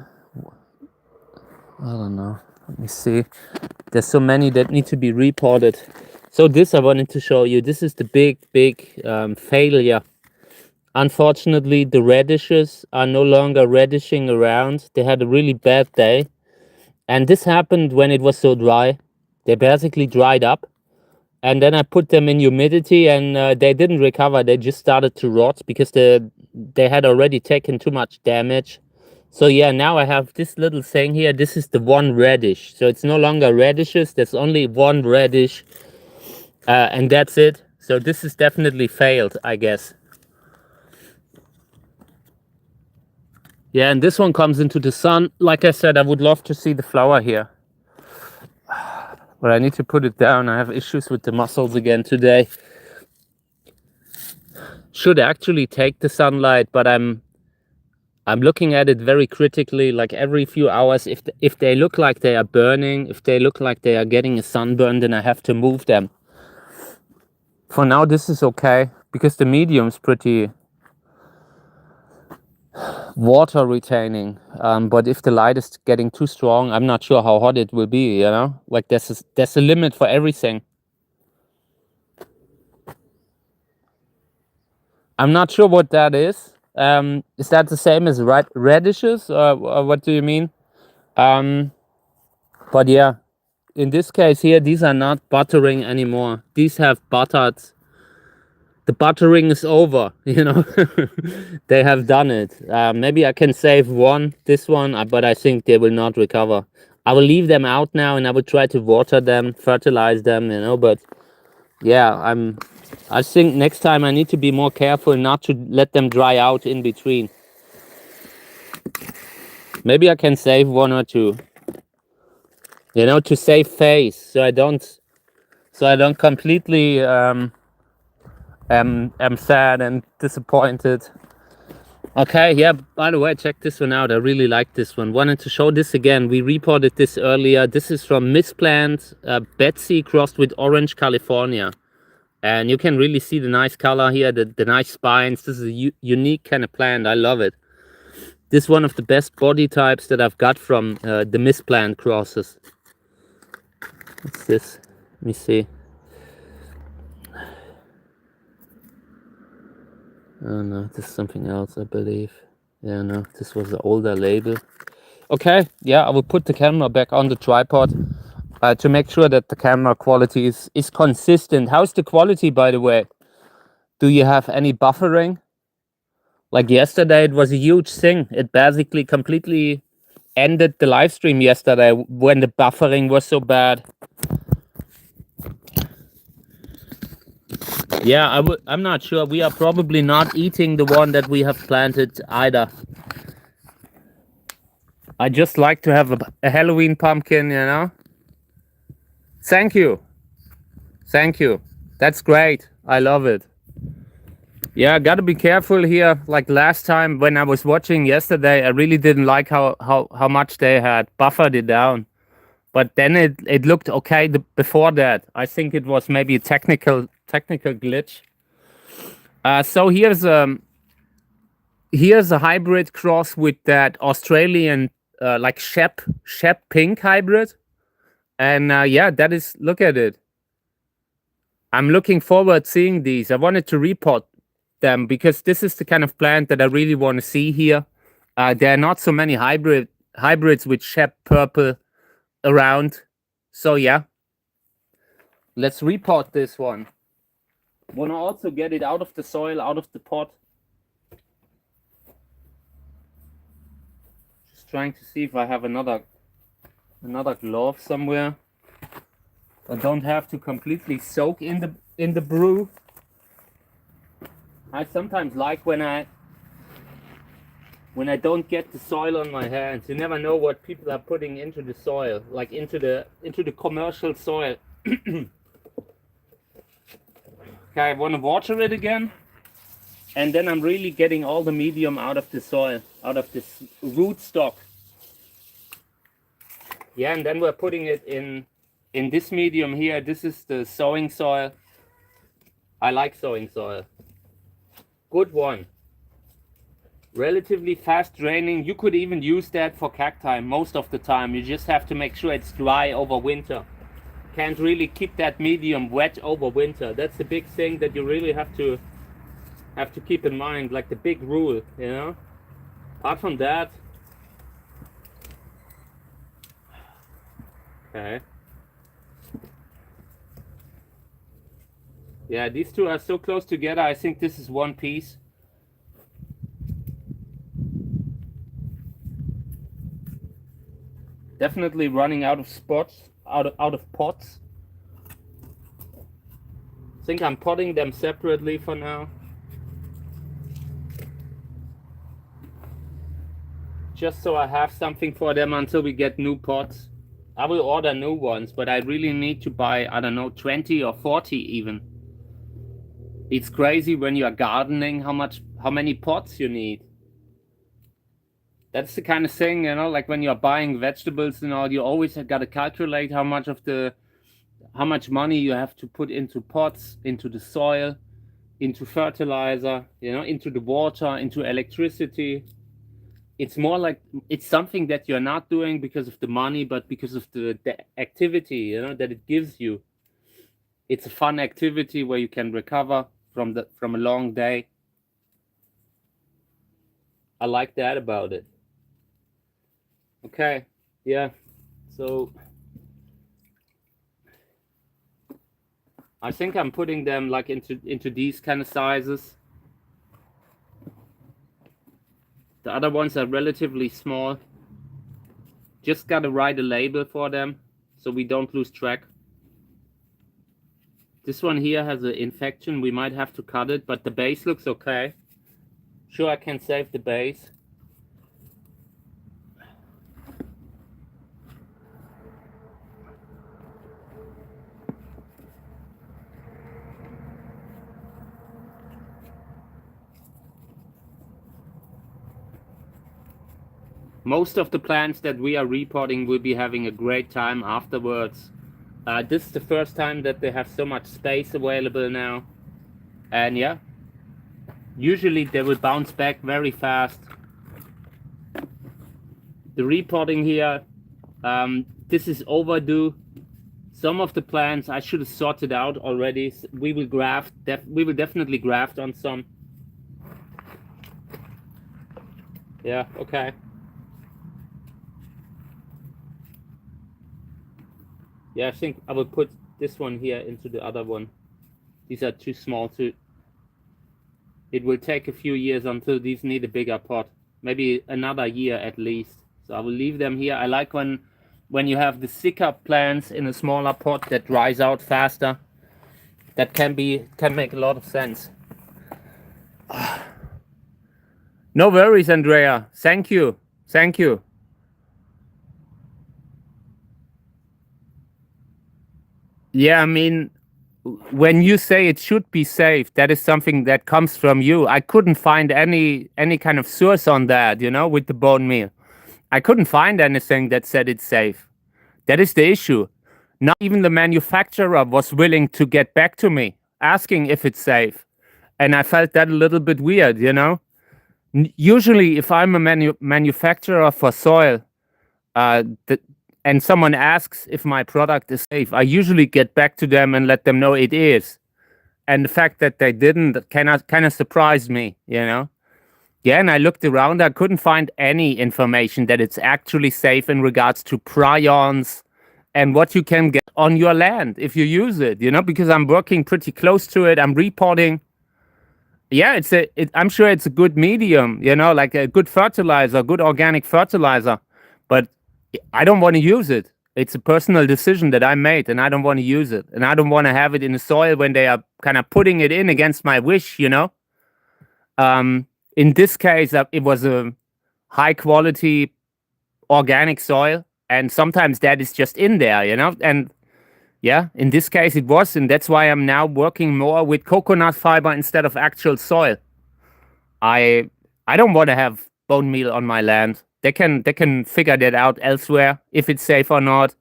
I don't know. Let me see. There's so many that need to be repotted. So this I wanted to show you. This is the big failure. Unfortunately, the radishes are no longer radishing around. They had a really bad day. And this happened when it was so dry. They basically dried up. And then I put them in humidity and they didn't recover. They just started to rot because they had already taken too much damage. So yeah, now I have this little thing here. This is the one radish. So it's no longer radishes. There's only one radish. And that's it. So this is definitely failed, I guess. Yeah, and this one comes into the sun. Like I said, I would love to see the flower here. But I need to put it down. I have issues with the muscles again today. Should actually take the sunlight, but I'm looking at it very critically, like every few hours. If they look like they are burning, if they look like they are getting a sunburn, then I have to move them. For now, this is okay, because the medium's pretty water retaining. But if the light is getting too strong, I'm not sure how hot it will be, you know? Like there's a limit for everything. I'm not sure what that is. Is that the same as radishes, or what do you mean? But yeah, in this case here, these are not buttering anymore. These have buttered. The buttering is over, you know. They have done it. Maybe I can save this one, but I think they will not recover. I will leave them out now and I will try to water them, fertilize them, you know. But yeah, I think next time I need to be more careful not to let them dry out in between. Maybe I can save one or two, you know, to save face, so I don't completely am sad and disappointed. Okay, yeah, by the way, check this one out. I really like this one. Wanted to show this again. We reported this earlier. This is from Misplant Betsy crossed with Orange California. And you can really see the nice color here, the nice spines. This is a unique kind of plant. I love it. This is one of the best body types that I've got from the Misplant crosses. What's this? Let me see. Oh no, this is something else, I believe. Yeah, no, this was the older label. Okay, yeah, I will put the camera back on the tripod to make sure that the camera quality is consistent. How's the quality, by the way? Do you have any buffering? Like yesterday, it was a huge thing. It basically completely ended the live stream yesterday when the buffering was so bad. Yeah, I'm not sure. We are probably not eating the one that we have planted either. I just like to have a Halloween pumpkin, you know? Thank you. Thank you. That's great. I love it. Yeah, gotta be careful here. Like last time when I was watching yesterday, I really didn't like how much they had buffered it down. But then it looked okay before that. I think it was maybe a technical glitch. So here's a hybrid cross with that Australian like Shep pink hybrid. And yeah, that is, look at it. I'm looking forward seeing these. I wanted to repot them because this is the kind of plant that I really want to see here. There are not so many hybrids with Shep purple around. So yeah, let's repot this one. Want to also get it out of the soil, out of the pot. Just trying to see if I have another glove somewhere. I don't have to completely soak in the brew. I sometimes like when I don't get the soil on my hands. You never know what people are putting into the soil, like into the commercial soil. Okay, I want to water it again, and then I'm really getting all the medium out of the soil, out of this root stock. Yeah, and then we're putting it in this medium here. This is the sowing soil. I like sowing soil. Good one. Relatively fast draining. You could even use that for cacti most of the time. You just have to make sure it's dry over winter. Can't really keep that medium wet over winter. That's the big thing that you really have to keep in mind, like the big rule, you know. Apart from that, okay. Yeah, these two are so close together. I think this is one piece. Definitely running out of spots, out of pots. I think I'm potting them separately for now. Just so I have something for them until we get new pots. I will order new ones, but I really need to buy, I don't know, 20 or 40 even. It's crazy when you are gardening how many pots you need. That's the kind of thing, you know, like when you're buying vegetables and all, you always got to calculate how much money you have to put into pots, into the soil, into fertilizer, you know, into the water, into electricity. It's more like it's something that you're not doing because of the money, but because of the activity, you know, that it gives you. It's a fun activity where you can recover from a long day. I like that about it. Okay, yeah, so I think I'm putting them like into these kind of sizes. The other ones are relatively small. Just gotta write a label for them so we don't lose track. This one here has an infection. We might have to cut it, but the base looks okay. Sure, I can save the base. Most of the plants that we are repotting will be having a great time afterwards. This is the first time that they have so much space available now. And yeah, usually they will bounce back very fast. The repotting here, this is overdue. Some of the plants I should have sorted out already. We will graft. We will definitely graft on some. Yeah, okay. Yeah, I think I will put this one here into the other one. These are too small to... It will take a few years until these need a bigger pot. Maybe another year at least. So I will leave them here. I like when you have the thicker plants in a smaller pot that dries out faster. That can make a lot of sense. No worries, Andrea. Thank you. Thank you. Yeah, I mean, when you say it should be safe, that is something that comes from you. I couldn't find any kind of source on that, you know, with the bone meal. I couldn't find anything that said it's safe. That is the issue. Not even the manufacturer was willing to get back to me asking if it's safe. And I felt that a little bit weird, you know. Usually, if I'm a manufacturer for soil, and someone asks if my product is safe, I usually get back to them and let them know it is. And the fact that they didn't kind of surprised me, you know. Yeah, and I looked around, I couldn't find any information that it's actually safe in regards to prions and what you can get on your land if you use it, you know, because I'm working pretty close to it. I'm reporting. Yeah, I'm sure it's a good medium, you know, like a good fertilizer, good organic fertilizer, but I don't want to use it. It's a personal decision that I made, and I don't want to use it. And I don't want to have it in the soil when they are kind of putting it in against my wish, you know. In this case, it was a high quality organic soil, and sometimes that is just in there, you know. And yeah, in this case it was, and that's why I'm now working more with coconut fiber instead of actual soil. I don't want to have bone meal on my land. They can figure that out elsewhere if it's safe or not.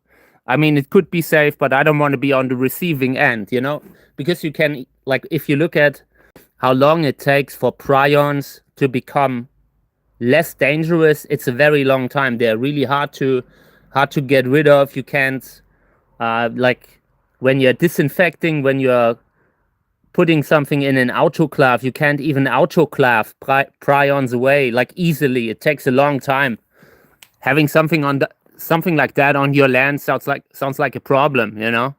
I mean, it could be safe, but I don't want to be on the receiving end, you know, because you can, like, if you look at how long it takes for prions to become less dangerous, it's a very long time. They're really hard to get rid of. You can't like when you're disinfecting, when you're putting something in an autoclave, you can't even autoclave prions away like easily. It takes a long time. Having something like that on your land sounds like a problem, you know.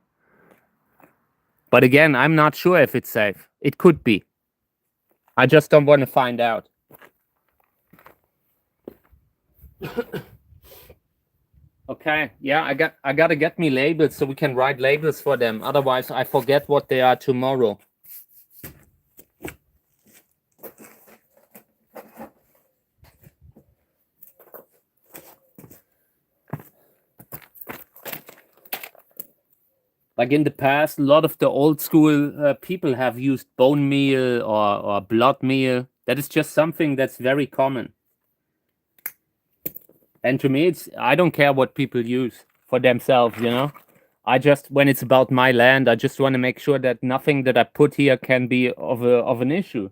But again, I'm not sure if it's safe. It could be. I just don't want to find out. Okay, yeah, I gotta get me labels so we can write labels for them. Otherwise, I forget what they are tomorrow. Like in the past, a lot of the old school people have used bone meal or blood meal. That is just something that's very common. And to me, I don't care what people use for themselves, you know. When it's about my land, I just want to make sure that nothing that I put here can be of an issue.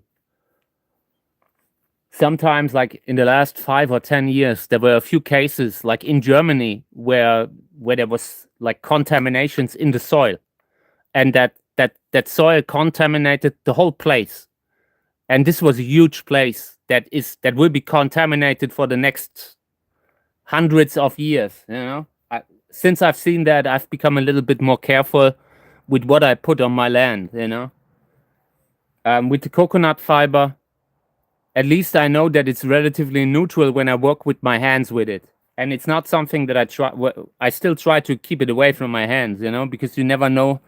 Sometimes, like in the last 5 or 10 years, there were a few cases, like in Germany, where there was like contaminations in the soil, and that soil contaminated the whole place. And this was a huge place that will be contaminated for the next hundreds of years, you know. Since I've seen that, I've become a little bit more careful with what I put on my land, you know. With the coconut fiber, at least I know that it's relatively neutral when I work with my hands with it. And it's not something that I still try to keep it away from my hands, you know, because you never know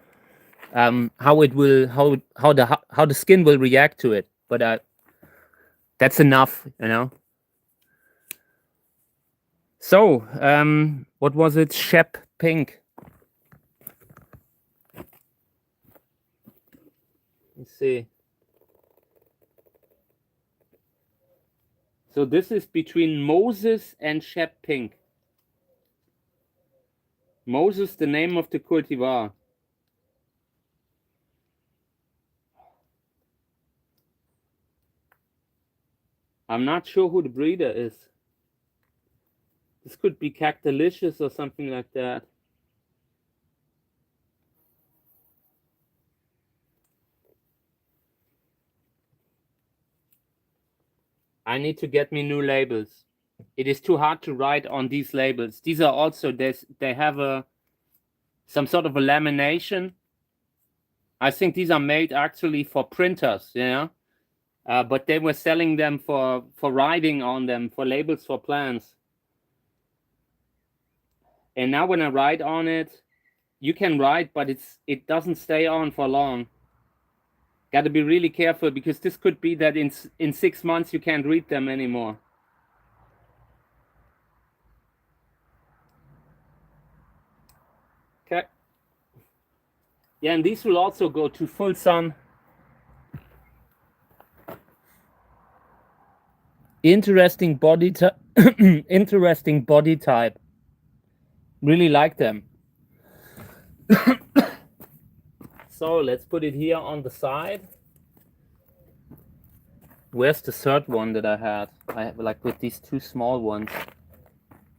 how the skin will react to it. But that's enough, you know. So, what was it? Shep Pink. Let's see. So this is between Moses and Shep Pink. Moses, the name of the cultivar. I'm not sure who the breeder is. This could be Cactus or something like that. I need to get me new labels. It is too hard to write on these labels. These are also, they have some sort of a lamination. I think these are made actually for printers, you know. But they were selling them for writing on them, for labels for plants. And now when I write on it, you can write, but it doesn't stay on for long. Got to be really careful, because this could be that in 6 months you can't read them anymore. Okay. Yeah, and these will also go to full sun. Interesting body type. Interesting body type. Really like them. So let's put it here on the side. Where's the third one that I had? I have, like, with these two small ones.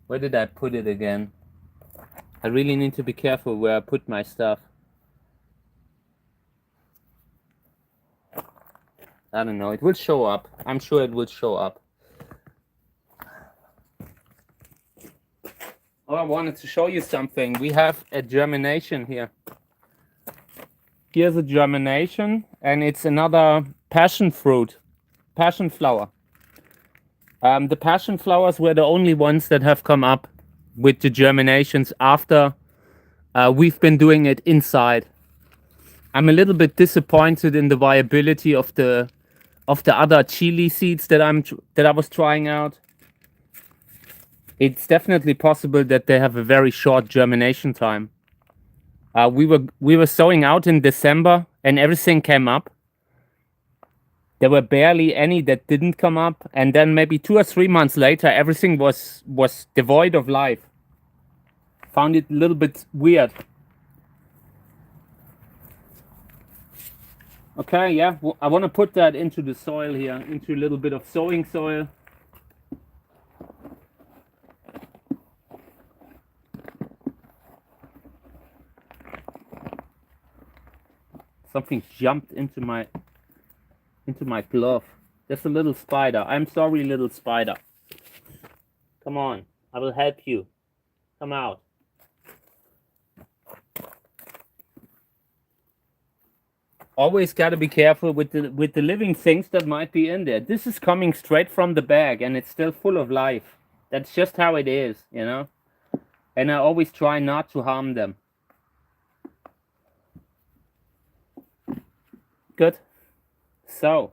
Where did I put it again? I really need to be careful where I put my stuff. I don't know. It will show up. I'm sure it will show up. Oh, I wanted to show you something. We have a germination here. Here's a germination, and it's another passion fruit, passion flower. The passion flowers were the only ones that have come up with the germinations after we've been doing it inside. I'm a little bit disappointed in the viability of the other chili seeds that I was trying out. It's definitely possible that they have a very short germination time. We were sowing out in December, and everything came up. There were barely any that didn't come up, and then maybe 2 or 3 months later, everything was devoid of life. Found it a little bit weird. Okay, yeah, I want to put that into the soil here, into a little bit of sowing soil. Something jumped into my glove. There's a little spider. I'm sorry, little spider. Come on, I will help you. Come out. Always got to be careful with the living things that might be in there. This is coming straight from the bag, and it's still full of life. That's just how it is, you know. And I always try not to harm them. Good. So,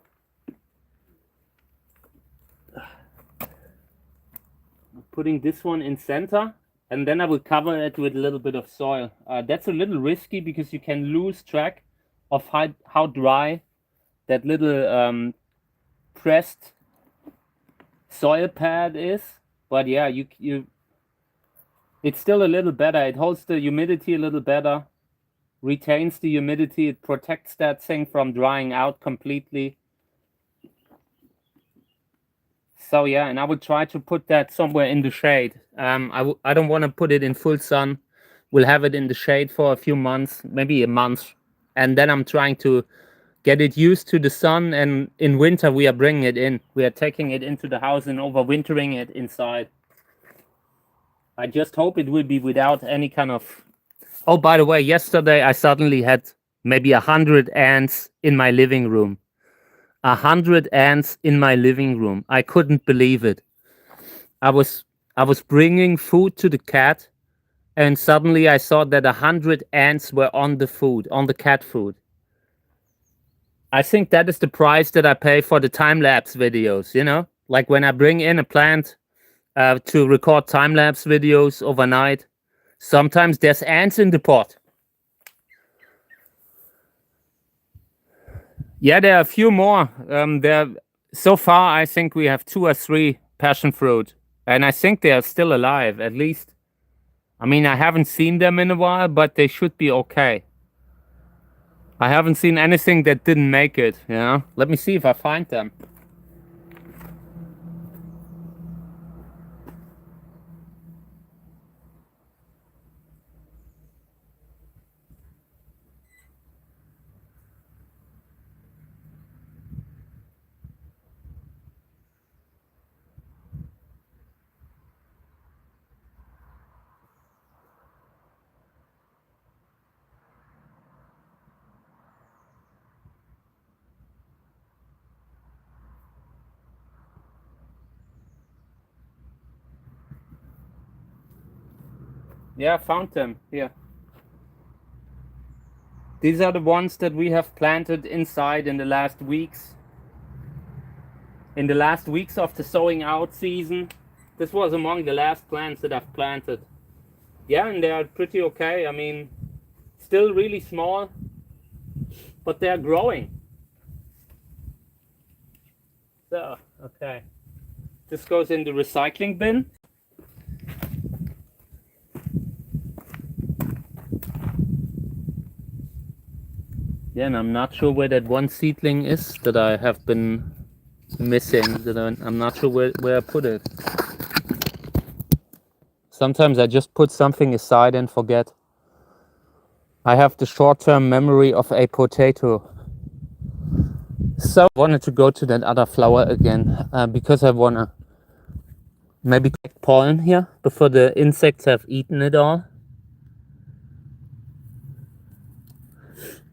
putting this one in center, and then I will cover it with a little bit of soil. That's a little risky because you can lose track of how dry that little pressed soil pad is. But yeah, it's still a little better. It holds the humidity a little better, retains the humidity. It protects that thing from drying out completely. So yeah, and I would try to put that somewhere in the shade. I don't want to put it in full sun. We'll have it in the shade for a few months, maybe a month. And then I'm trying to get it used to the sun. And in winter, we are bringing it in. We are taking it into the house and overwintering it inside. I just hope it will be without any kind of... Oh, by the way, yesterday I suddenly had maybe 100 ants in my living room. 100 ants in my living room. I couldn't believe it. I was bringing food to the cat, and suddenly I saw that 100 ants were on the food, on the cat food. I think that is the price that I pay for the time-lapse videos, you know? Like when I bring in a plant to record time-lapse videos overnight, sometimes there's ants in the pot. Yeah, there are a few more. So far, I think we have 2 or 3 passion fruit, and I think they are still alive, at least. I mean, I haven't seen them in a while, but they should be okay. I haven't seen anything that didn't make it, you know? Let me see if I find them. Yeah, I found them here. These are the ones that we have planted inside in the last weeks. In the last weeks of the sowing out season. This was among the last plants that I've planted. Yeah, and they are pretty okay. I mean, still really small, but they're growing. So, okay. This goes in the recycling bin. Yeah, and I'm not sure where that one seedling is that I have been missing. I'm not sure where I put it. Sometimes I just put something aside and forget. I have the short-term memory of a potato. So I wanted to go to that other flower again because I wanna Maybe pollen here before the insects have eaten it all.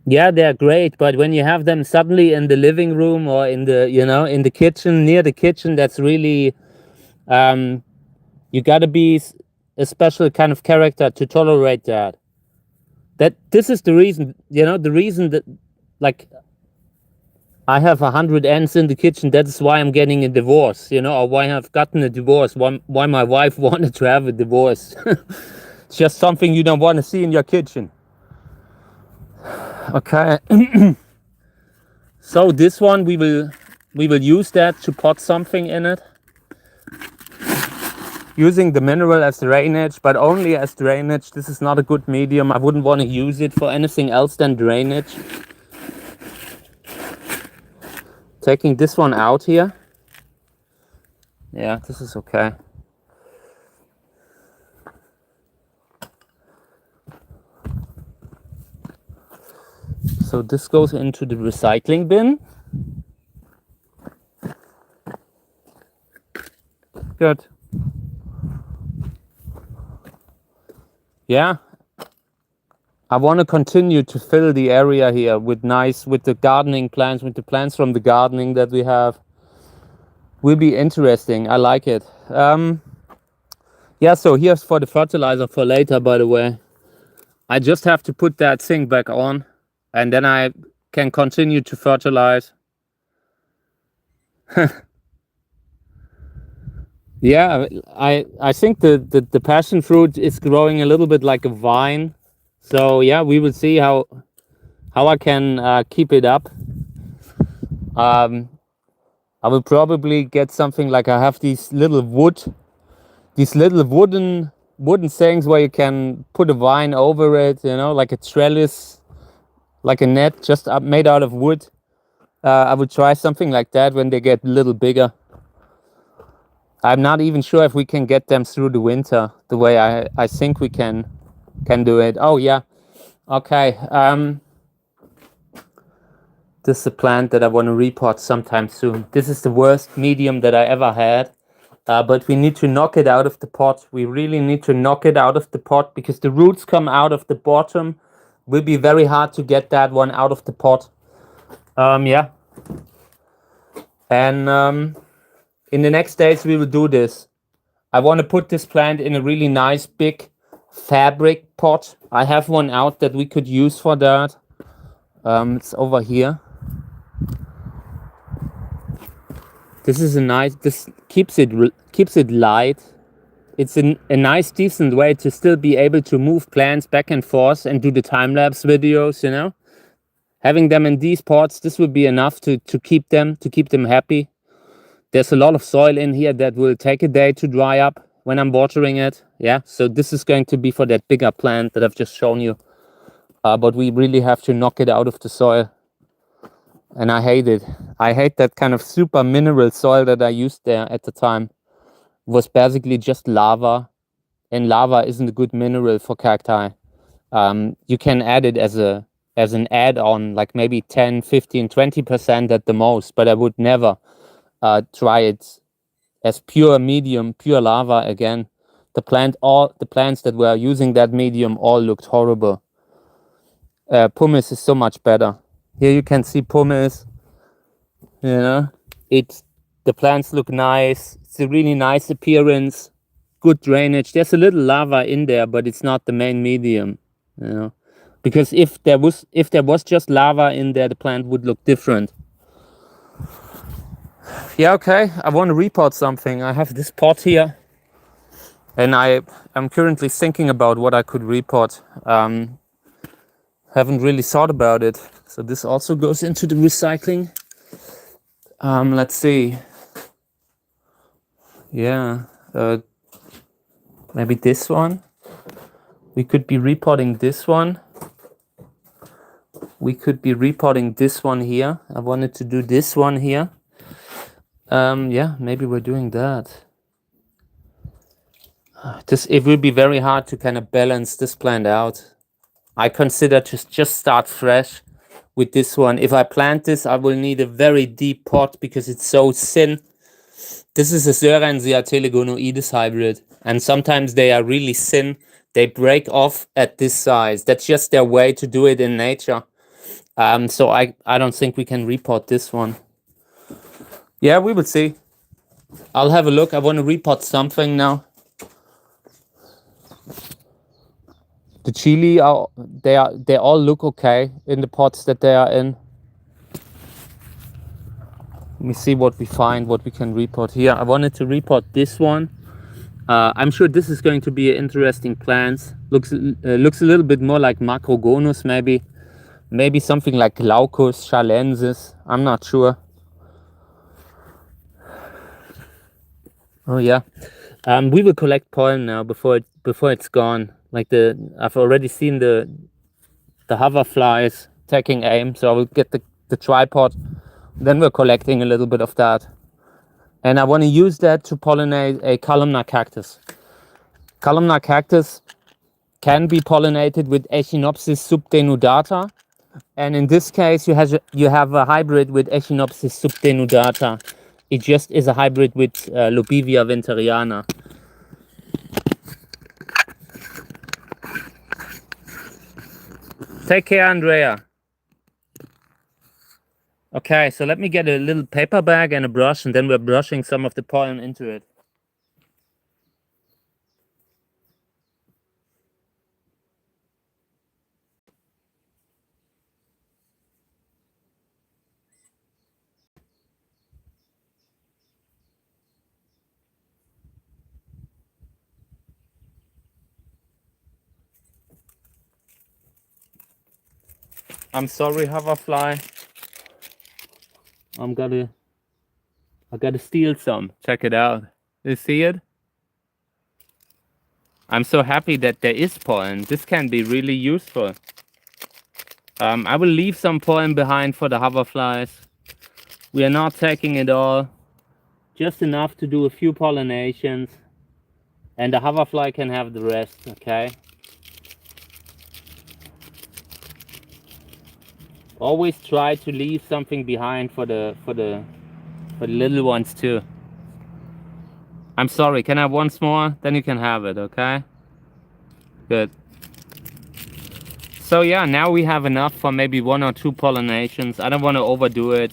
Yeah, they're great, but when you have them suddenly in the living room or in the, you know, in the kitchen, near the kitchen, that's really, you gotta be a special kind of character to tolerate that. This is the reason, you know, the reason that, like, I have 100 ants in the kitchen. That's why I'm getting a divorce, you know, or why I've gotten a divorce. Why my wife wanted to have a divorce. It's just something you don't want to see in your kitchen. Okay. So this one we will use that to pot something in it. Using the mineral as drainage, but only as drainage. This is not a good medium. I wouldn't want to use it for anything else than drainage. Taking this one out here. Yeah, this is okay. So this goes into the recycling bin. Good. Yeah. I want to continue to fill the area here with the gardening plants, with the plants from the gardening that we have. Will be interesting. I like it. Yeah, so here's for the fertilizer for later, by the way. I just have to put that thing back on, and then I can continue to fertilize. Yeah, I think the passion fruit is growing a little bit like a vine. So yeah, we will see how I can keep it up. I will probably get something like, I have these little wooden things where you can put a vine over it, you know, like a trellis, like a net just made out of wood. I would try something like that when they get a little bigger. I'm not even sure if we can get them through the winter the way I think we can do it. Oh yeah, okay. This is a plant that I want to repot sometime soon. This is the worst medium that I ever had, but we need to knock it out of the pot. We really need to knock it out of the pot because the roots come out of the bottom. Will be very hard to get that one out of the pot. Yeah. And in the next days we will do this. I want to put this plant in a really nice big fabric pot. I have one out that we could use for that. It's over here. This is this keeps it light. It's a nice, decent way to still be able to move plants back and forth and do the time-lapse videos, you know. Having them in these pots, this would be enough to keep them happy. There's a lot of soil in here that will take a day to dry up when I'm watering it. Yeah, so this is going to be for that bigger plant that I've just shown you. But we really have to knock it out of the soil. And I hate it. I hate that kind of super mineral soil that I used there at the time. It was basically just lava. And lava isn't a good mineral for cacti. You can add it as an add-on, like maybe 10, 15, 20% at the most. But I would never try it as pure medium, pure lava again. The plants that were using that medium all looked horrible. Pumice is so much better. Here you can see pumice. You know, the plants look nice. It's a really nice appearance. Good drainage. There's a little lava in there, but it's not the main medium. You know, because if there was just lava in there, the plant would look different. Yeah, okay. I want to repot something. I have this pot here, and I am currently thinking about what I could repot. Haven't really thought about it. So this also goes into the recycling. Let's see. Yeah, maybe this one. We could be repotting this one. We could be repotting this one here. I wanted to do this one here. Yeah, maybe we're doing that. It will be very hard to kind of balance this plant out. I consider to just start fresh with this one. If I plant this, I will need a very deep pot because it's so thin This is a Sörensia telegonoides hybrid, and sometimes they are really thin. They break off at this size. That's just their way to do it in nature. So I don't think we can report this one. Yeah, we will see. I'll have a look. I want to report something now. The chili they all look okay in the pots that they are in. Let me see what we find, what we can report here. I wanted to report this one. I'm sure this is going to be an interesting plant. Looks a little bit more like Macrogonus, maybe something like Glaucus chalensis. I'm not sure. Oh yeah, we will collect pollen now before it's gone. Like I've already seen the hoverflies taking aim, so I will get the tripod. Then we're collecting a little bit of that. And I want to use that to pollinate a columnar cactus. Columnar cactus can be pollinated with Echinopsis subdenudata. And in this case, you have a hybrid with Echinopsis subdenudata. It just is a hybrid with Lobivia winteriana. Take care, Andrea. Okay, so let me get a little paper bag and a brush, and then we're brushing some of the pollen into it. I'm sorry, hoverfly. I gotta steal some. Check it out. You see it? I'm so happy that there is pollen. This can be really useful. I will leave some pollen behind for the hoverflies. We are not taking it all. Just enough to do a few pollinations. And the hoverfly can have the rest, okay? Always try to leave something behind for the little ones too. I'm sorry, can I have once more? Then you can have it, okay? Good. So yeah, now we have enough for maybe 1 or 2 pollinations. I don't want to overdo it.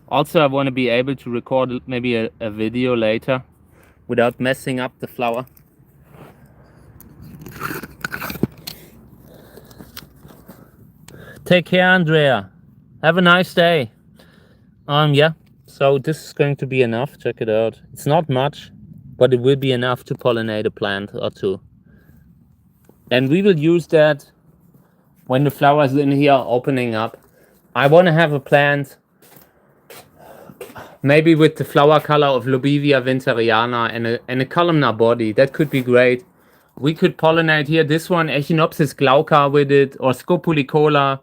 Also, I want to be able to record maybe a video later without messing up the flower. Take care, Andrea. Have a nice day. Yeah, so this is going to be enough. Check it out. It's not much, but it will be enough to pollinate a plant or 2. And we will use that when the flowers in here are opening up. I want to have a plant maybe with the flower color of Lobivia winteriana and a columnar body. That could be great. We could pollinate here this one, Echinopsis glauca, with it, or Scopulicola.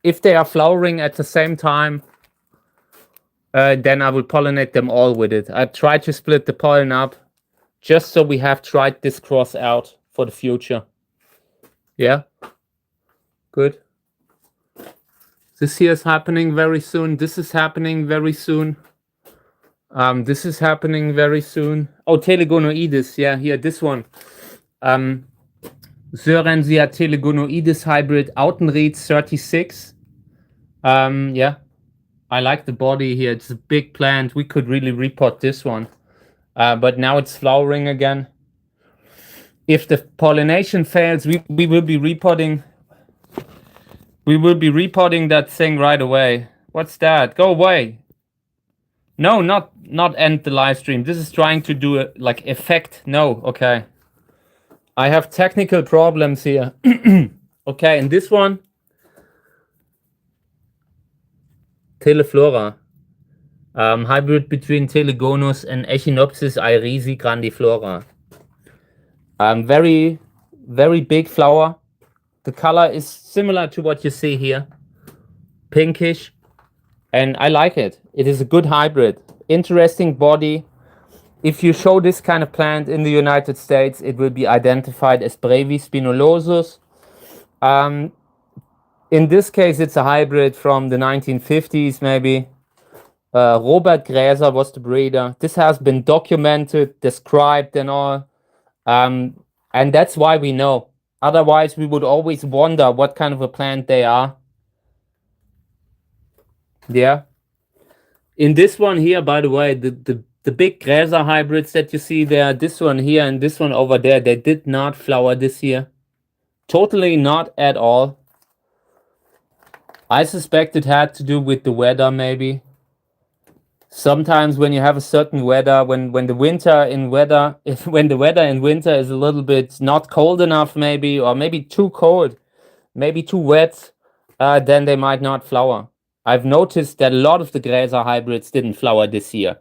If they are flowering at the same time, then I will pollinate them all with it. I try to split the pollen up just so we have tried this cross out for the future. Yeah, good. This here is happening very soon. This is happening very soon. This is happening very soon. Oh, telegonoides. Yeah, here, this one. Sörensia telegonoides hybrid Autenried 36. Yeah, I like the body here. It's a big plant. We could really repot this one. But now it's flowering again. If the pollination fails, we will be repotting. We will be repotting that thing right away. What's that? Go away. No, not end the live stream. This is trying to do a like effect. No, okay. I have technical problems here. Okay, and this one, Teleflora, hybrid between Telegonus and Echinopsis irisi grandiflora. Very, very big flower. The color is similar to what you see here, pinkish, and I like it. It is a good hybrid. Interesting body. If you show this kind of plant in the United States, it will be identified as Brevis spinulosus. In this case, it's a hybrid from the 1950s, maybe. Robert Gräser was the breeder. This has been documented, described and all. And that's why we know. Otherwise, we would always wonder what kind of a plant they are. Yeah. In this one here, by the way, the big Gräser hybrids that you see there, this one here and this one over there, they did not flower this year. Totally not at all. I suspect it had to do with the weather, maybe. Sometimes when you have a certain weather, when the weather in winter is a little bit not cold enough, maybe, or maybe too cold, maybe too wet, then they might not flower. I've noticed that a lot of the Gräser hybrids didn't flower this year.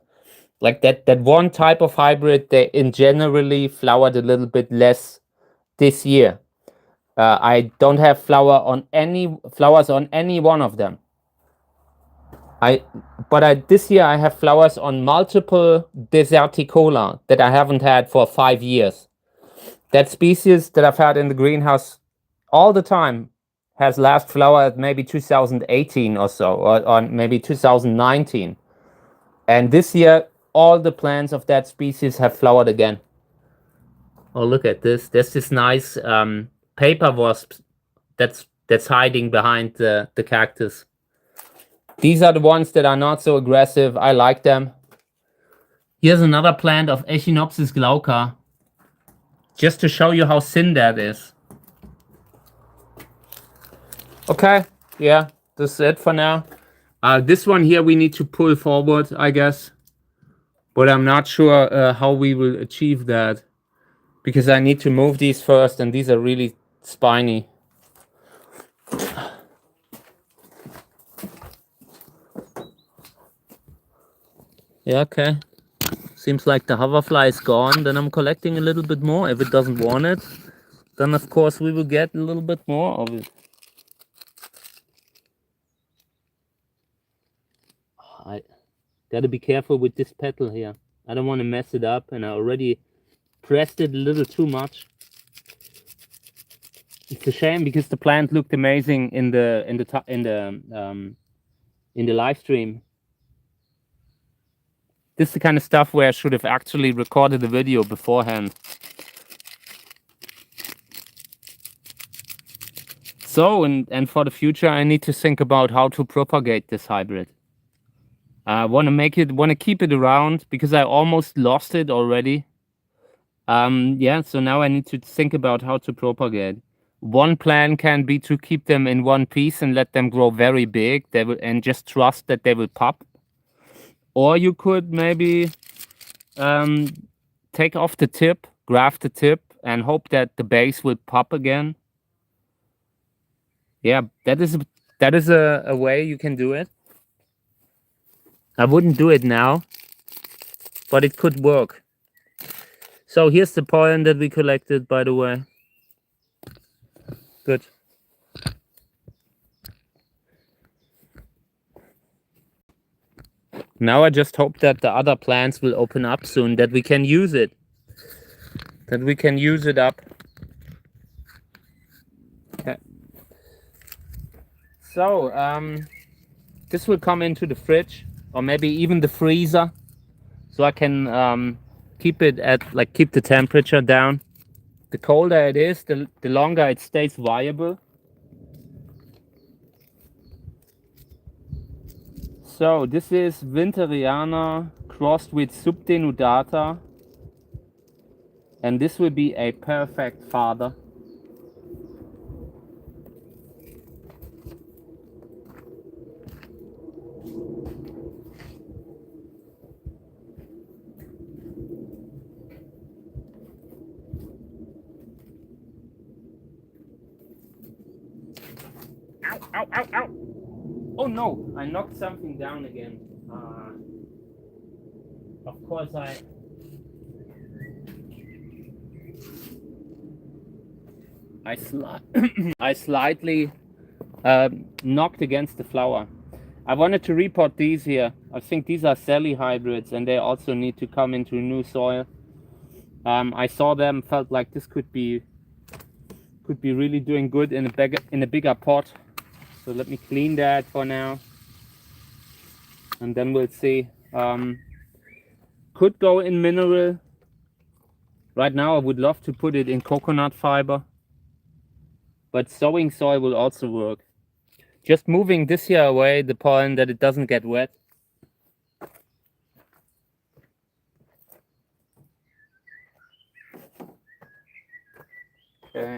Like that one type of hybrid, they in generally flowered a little bit less this year. I don't have flowers on any one of them. This year I have flowers on multiple Deserticola that I haven't had for 5 years. That species that I've had in the greenhouse all the time has last flowered maybe 2018 or so, or maybe 2019. And this year, all the plants of that species have flowered again. Oh, look at this. There's this nice paper wasp that's hiding behind the cactus. These are the ones that are not so aggressive. I like them. Here's another plant of Echinopsis glauca. Just to show you how thin that is. Okay, yeah, this is it for now. This one here we need to pull forward, I guess. But I'm not sure how we will achieve that. Because I need to move these first, and these are really spiny. Yeah, okay. Seems like the hoverfly is gone. Then I'm collecting a little bit more. If it doesn't want it, then of course we will get a little bit more of it. I gotta be careful with this petal here. I don't want to mess it up, and I already pressed it a little too much. It's a shame because the plant looked amazing in the live stream. This is the kind of stuff where I should have actually recorded the video beforehand. So, and for the future, I need to think about how to propagate this hybrid. I want to keep it around because I almost lost it already. Yeah, so now I need to think about how to propagate. One plan can be to keep them in one piece and let them grow very big. And just trust that they will pop. Or you could maybe take off the tip, graft the tip, and hope that the base will pop again. Yeah, that is a way you can do it. I wouldn't do it now, but it could work. So here's the pollen that we collected, by the way. Good. Now I just hope that the other plants will open up soon, that we can use it. That we can use it up. Okay. So, this will come into the fridge, or maybe even the freezer, so I can keep it at, keep the temperature down. The colder it is, the longer it stays viable. So this is Winteriana crossed with Subdenudata, and this will be a perfect father. Ow, ow, ow, ow! Oh no, I knocked something down again. Of course I slightly knocked against the flower. I wanted to repot these here. I think these are Sally hybrids, and they also need to come into new soil. I saw them, felt like this could be really doing good in a bigger pot. So let me clean that for now. and then we'll see. Could go in mineral. Right now I would love to put it in coconut fiber, but sowing soil will also work. Just moving this here away, the pollen, that it doesn't get wet. Okay.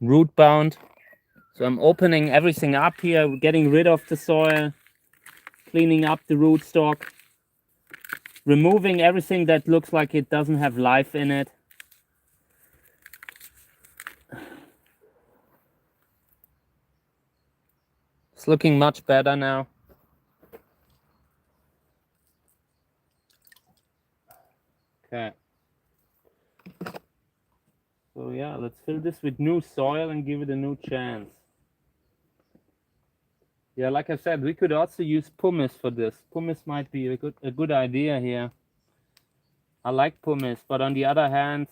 Root bound. So I'm opening everything up here, getting rid of the soil, cleaning up the rootstock, removing everything that looks like it doesn't have life in it. It's looking much better now. Okay. So yeah, let's fill this with new soil and give it a new chance. Yeah, like I said, we could also use pumice for this. Pumice might be a good idea here. I like pumice, but on the other hand,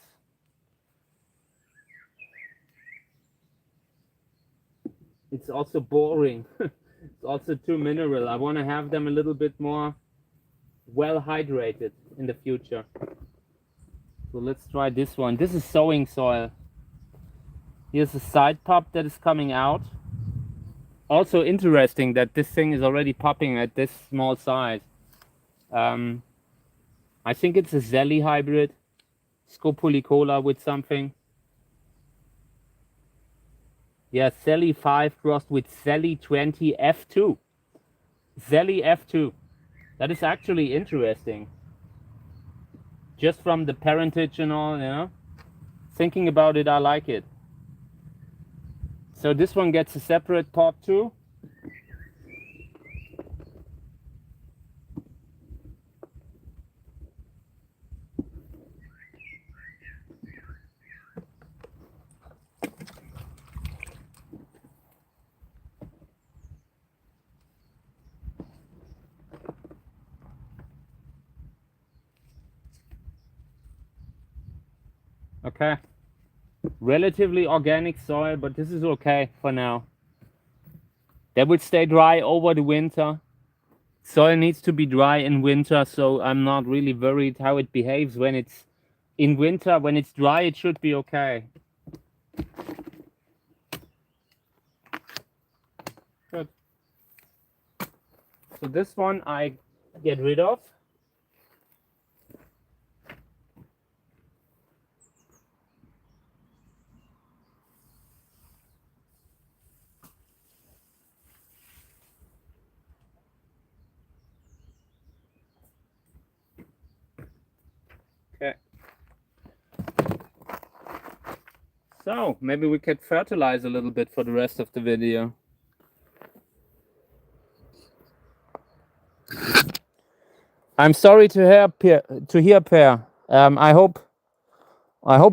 it's also boring. It's also too mineral. I want to have them a little bit more well hydrated in the future. So let's try this one. This is sowing soil. Here's a side pop that is coming out. Also interesting that this thing is already popping at this small size. I think it's a Zelly hybrid, Scopulicola with something. Yeah, Zelly 5 crossed with Zelly 20 F2. Zelly F2. That is actually interesting. Just from the parentage and all, you know. Thinking about it, I like it. So this one gets a separate pot too. Okay. Relatively organic soil, but this is okay for now. That will stay dry over the winter. Soil needs to be dry in winter, so I'm not really worried how it behaves when it's in winter. When it's dry, it should be okay. Good. So this one I get rid of. Okay. So maybe we could fertilize a little bit for the rest of the video. I'm sorry to hear, Per. I hope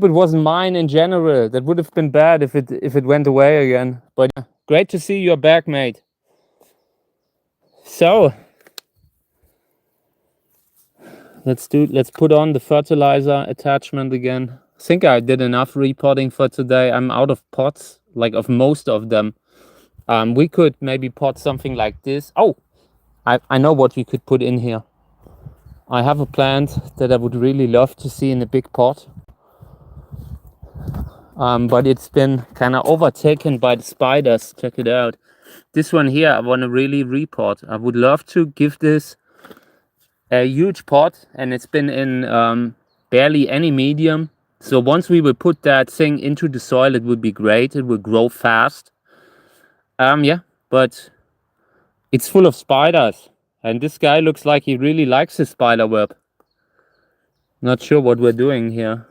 it wasn't mine in general. That would have been bad if it went away again. But great to see you're back, mate. So let's put on the fertilizer attachment again. I think I did enough repotting for today. I'm out of pots, like of most of them. We could maybe pot something like this. Oh, I know what we could put in here. I have a plant that I would really love to see in a big pot. But it's been kind of overtaken by the spiders. Check it out. This one here, I want to really repot. I would love to give this a huge pot, and it's been in barely any medium. So once we will put that thing into the soil, it would be great. It will grow fast. Yeah, but it's full of spiders. And this guy looks like he really likes his spider web. Not sure what we're doing here.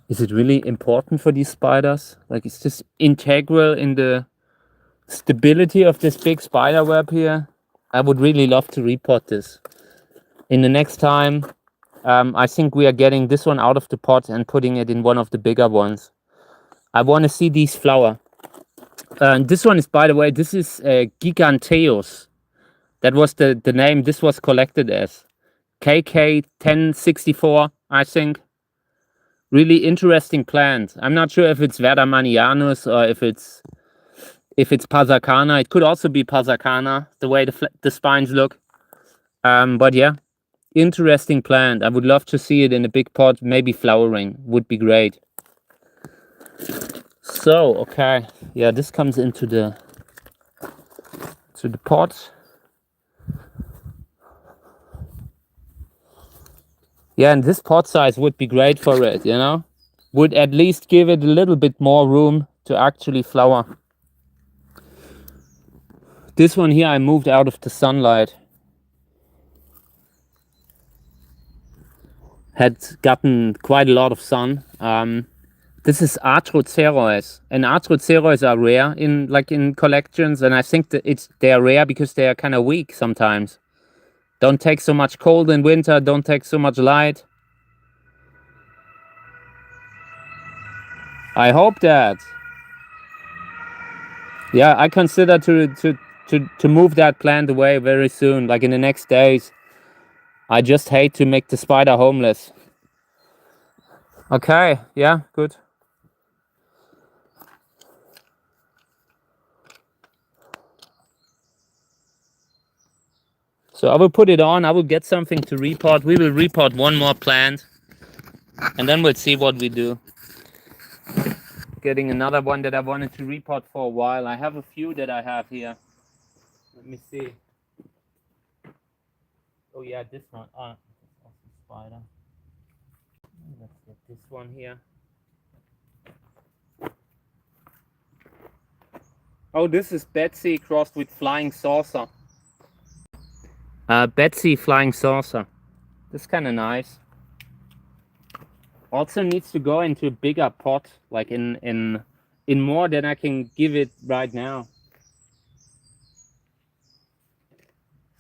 Is it really important for these spiders? Like, is this integral in the stability of this big spider web here? I would really love to repot this. In the next time, I think we are getting this one out of the pot and putting it in one of the bigger ones. I want to see these flower. This one is, by the way, this is Giganteus. That was the name this was collected as. KK 1064, I think. Really interesting plant. I'm not sure if it's Verdamanianus or if it's Pasacana. It could also be Pasacana, the way the spines look. But yeah, interesting plant. I would love to see it in a big pot, maybe flowering. Would be great. So, okay. Yeah, this comes into the pot. Yeah, and this pot size would be great for it, you know? Would at least give it a little bit more room to actually flower. This one here I moved out of the sunlight. Had gotten quite a lot of sun. This is Atrocerois, and Atrocerois are rare in collections, and I think that they are rare because they are kind of weak sometimes. Don't take so much cold in winter, don't take so much light. I hope that. Yeah, I consider to move that plant away very soon, like in the next days. I just hate to make the spider homeless. Okay, yeah, good. So I will put it on, I will get something to repot. We will repot one more plant, and then we'll see what we do. Getting another one that I wanted to repot for a while. I have a few that I have here. Let me see. Oh yeah, this one. Ah, that's also spider. Let's get this one here. Oh, this is Betsy crossed with Flying Saucer. Betsy Flying Saucer. That's kind of nice. Also needs to go into a bigger pot, like in more than I can give it right now.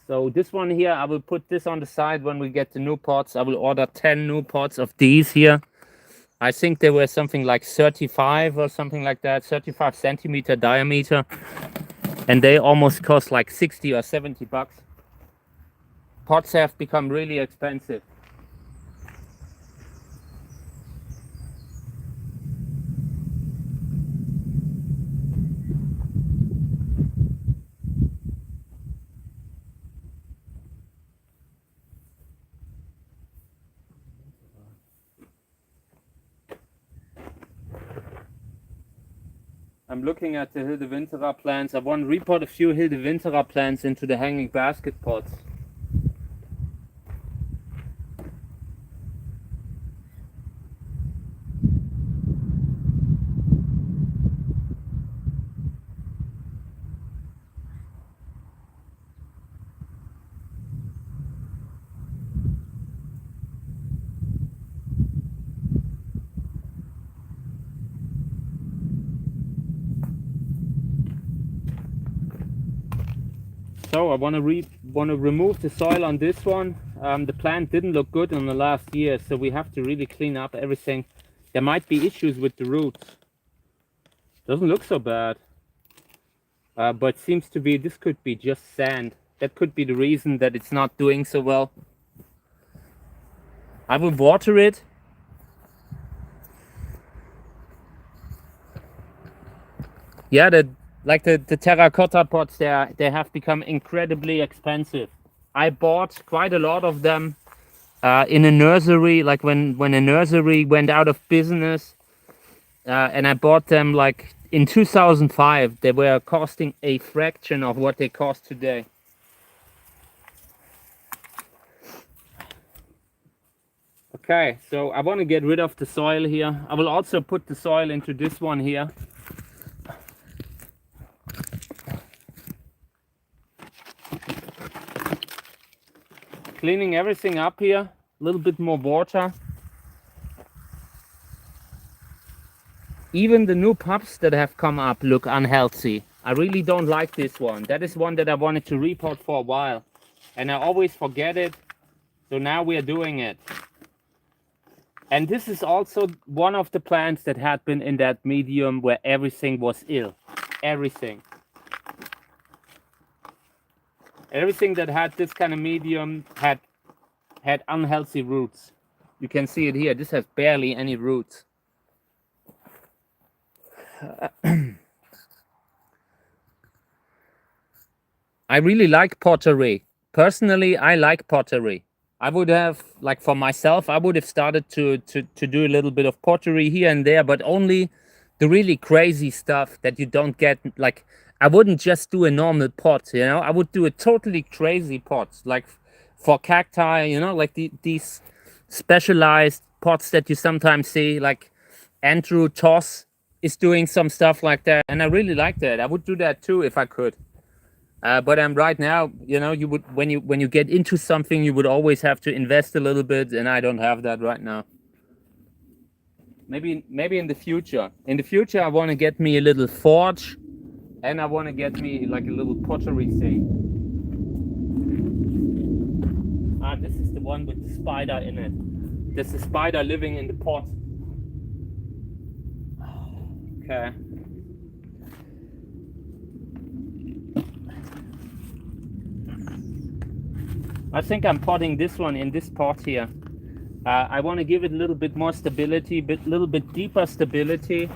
So this one here, I will put this on the side when we get the new pots. I will order 10 new pots of these here. I think they were something like 35 or something like that, 35 centimeter diameter. And they almost cost like 60 or 70 bucks. Pots have become really expensive. I'm looking at the Hildewintera plants. I want to repot a few Hildewintera plants into the hanging basket pots. So I want to remove the soil on this one. The plant didn't look good in the last year, so we have to really clean up everything. There might be issues with the roots. Doesn't look so bad, but seems to be, this could be just sand. That could be the reason that it's not doing so well. I will water it. Yeah, the terracotta pots, they have become incredibly expensive. I bought quite a lot of them in a nursery, like when a nursery went out of business, and I bought them like in 2005. They were costing a fraction of what they cost today. Okay, so I want to get rid of the soil here. I will also put the soil into this one here. Cleaning everything up here, a little bit more water. Even the new pups that have come up look unhealthy. I really don't like this one. That is one that I wanted to repot for a while, and I always forget it. So now we are doing it. And this is also one of the plants that had been in that medium where everything was ill. Everything. Everything that had this kind of medium had unhealthy roots. You can see it here. This has barely any roots. I really like pottery. Personally, I like pottery. I would have, like for myself, I would have started to do a little bit of pottery here and there, but only the really crazy stuff that you don't get. Like, I wouldn't just do a normal pot, you know? I would do a totally crazy pot, like for cacti, you know, like these specialized pots that you sometimes see, like Andrew Toss is doing some stuff like that. And I really like that. I would do that too if I could. But I'm right now, you know, you would when you get into something, you would always have to invest a little bit, and I don't have that right now. Maybe in the future. In the future, I want to get me a little forge, and I want to get me like a little pottery thing. Ah, this is the one with the spider in it. There's a spider living in the pot. Okay. I think I'm potting this one in this pot here. I want to give it a little bit more stability, little bit deeper stability.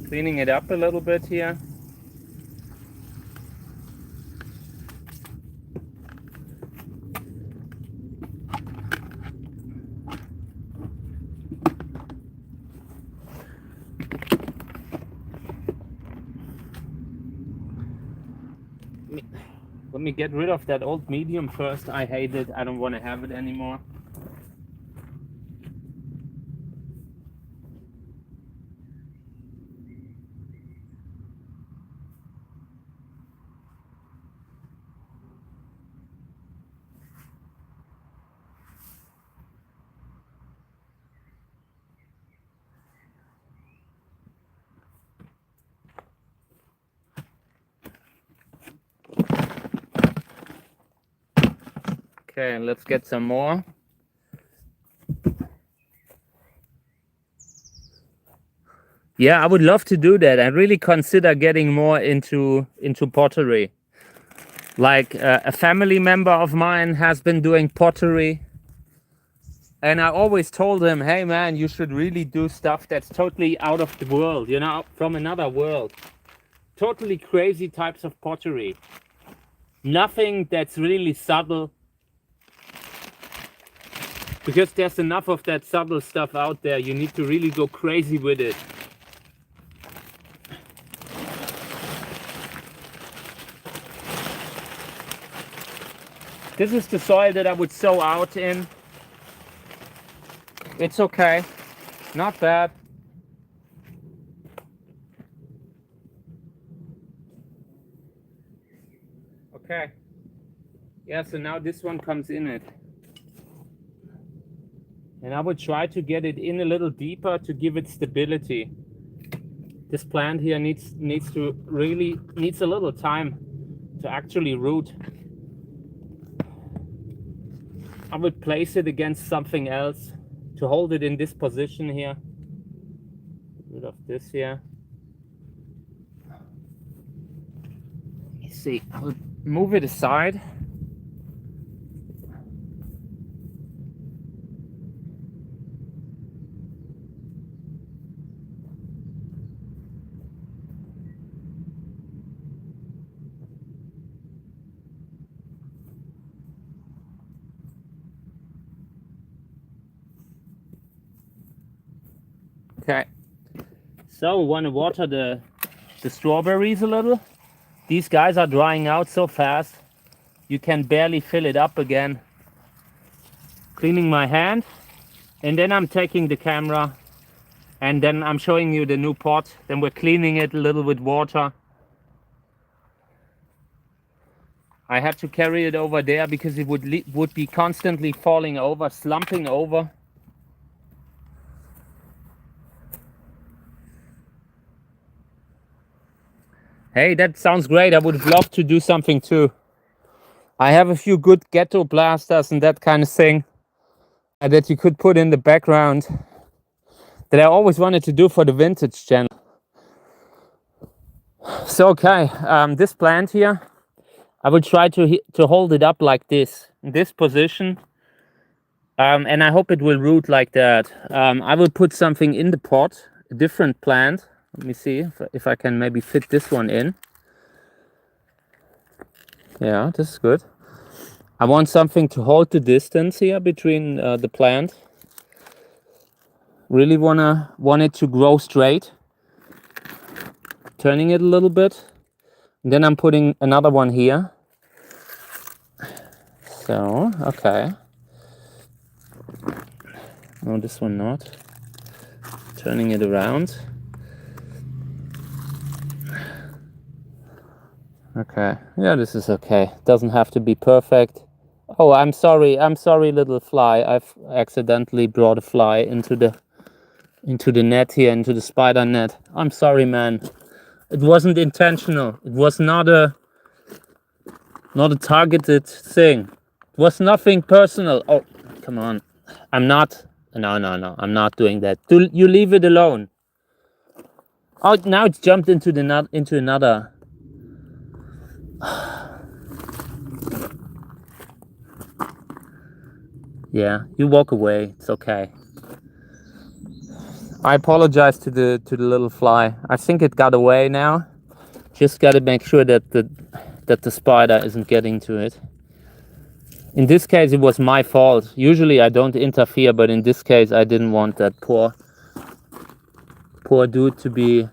Cleaning it up a little bit here. Let me get rid of that old medium first. I hate it. I don't want to have it anymore. Okay, let's get some more. Yeah, I would love to do that. I really consider getting more into pottery. Like a family member of mine has been doing pottery, and I always told him, hey man, you should really do stuff that's totally out of the world, you know, from another world. Totally crazy types of pottery. Nothing that's really subtle, because there's enough of that subtle stuff out there. You need to really go crazy with it. This is the soil that I would sow out in. It's okay, not bad. Okay. Yeah, so now this one comes in it. And I would try to get it in a little deeper to give it stability. This plant here needs a little time to actually root. I would place it against something else to hold it in this position here. Get rid of this here. Let me see. I would move it aside. Okay, so want to water the strawberries a little. These guys are drying out so fast, you can barely fill it up again. Cleaning my hand, and then I'm taking the camera, and then I'm showing you the new pot. Then we're cleaning it a little with water. I had to carry it over there because it would be constantly falling over, slumping over. Hey, that sounds great. I would love to do something too. I have a few good ghetto blasters and that kind of thing that you could put in the background that I always wanted to do for the vintage channel. So, okay, this plant here, I will try to hold it up like this, in this position. And I hope it will root like that. I will put something in the pot, a different plant. Let me see if I can maybe fit this one in. Yeah, this is good. I want something to hold the distance here between the plant. Really want it to grow straight. Turning it a little bit. And then I'm putting another one here. So, okay. No, this one not. Turning it around. Okay, yeah, this is okay. Doesn't have to be perfect. Oh, I'm sorry, little fly. I've accidentally brought a fly into the net here, into the spider net. I'm sorry, man. It wasn't intentional. It was not a targeted thing. It was nothing personal. Oh, come on. I'm not. No. I'm not doing that. You leave it alone. Oh, now it's jumped into another. Yeah, you walk away. It's okay. I apologize to the little fly. I think it got away now. Just got to make sure that the spider isn't getting to it. In this case, it was my fault. Usually I don't interfere, but in this case, I didn't want that poor dude to be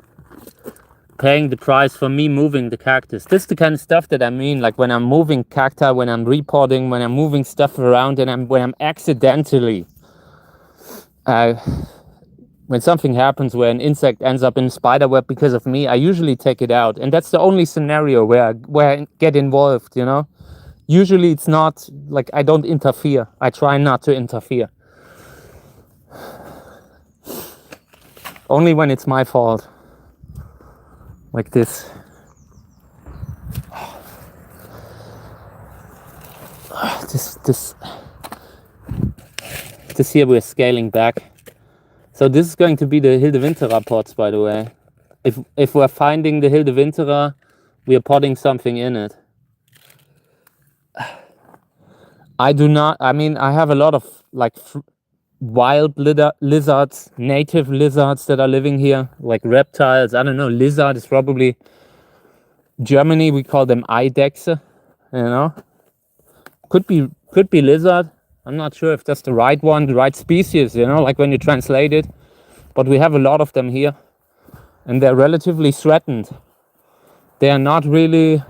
paying the price for me moving the cactus. This is the kind of stuff that I mean, like when I'm moving cacti, when I'm repotting, when I'm moving stuff around, and when I'm accidentally, when something happens where an insect ends up in a spider web because of me, I usually take it out, and that's the only scenario where I get involved. You know, usually it's not like I don't interfere. I try not to interfere. Only when it's my fault. Like this. This here we're scaling back. So this is going to be the Hildewinterer pots, by the way. If we're finding the Hildewinterer, we are potting something in it. I have a lot of like wild lizards, native lizards that are living here, like reptiles. I don't know, lizard is probably Germany, we call them Eidechse, you know. Could be lizard. I'm not sure if that's the right one, the right species, you know, like when you translate it. But we have a lot of them here, and they're relatively threatened. They are not really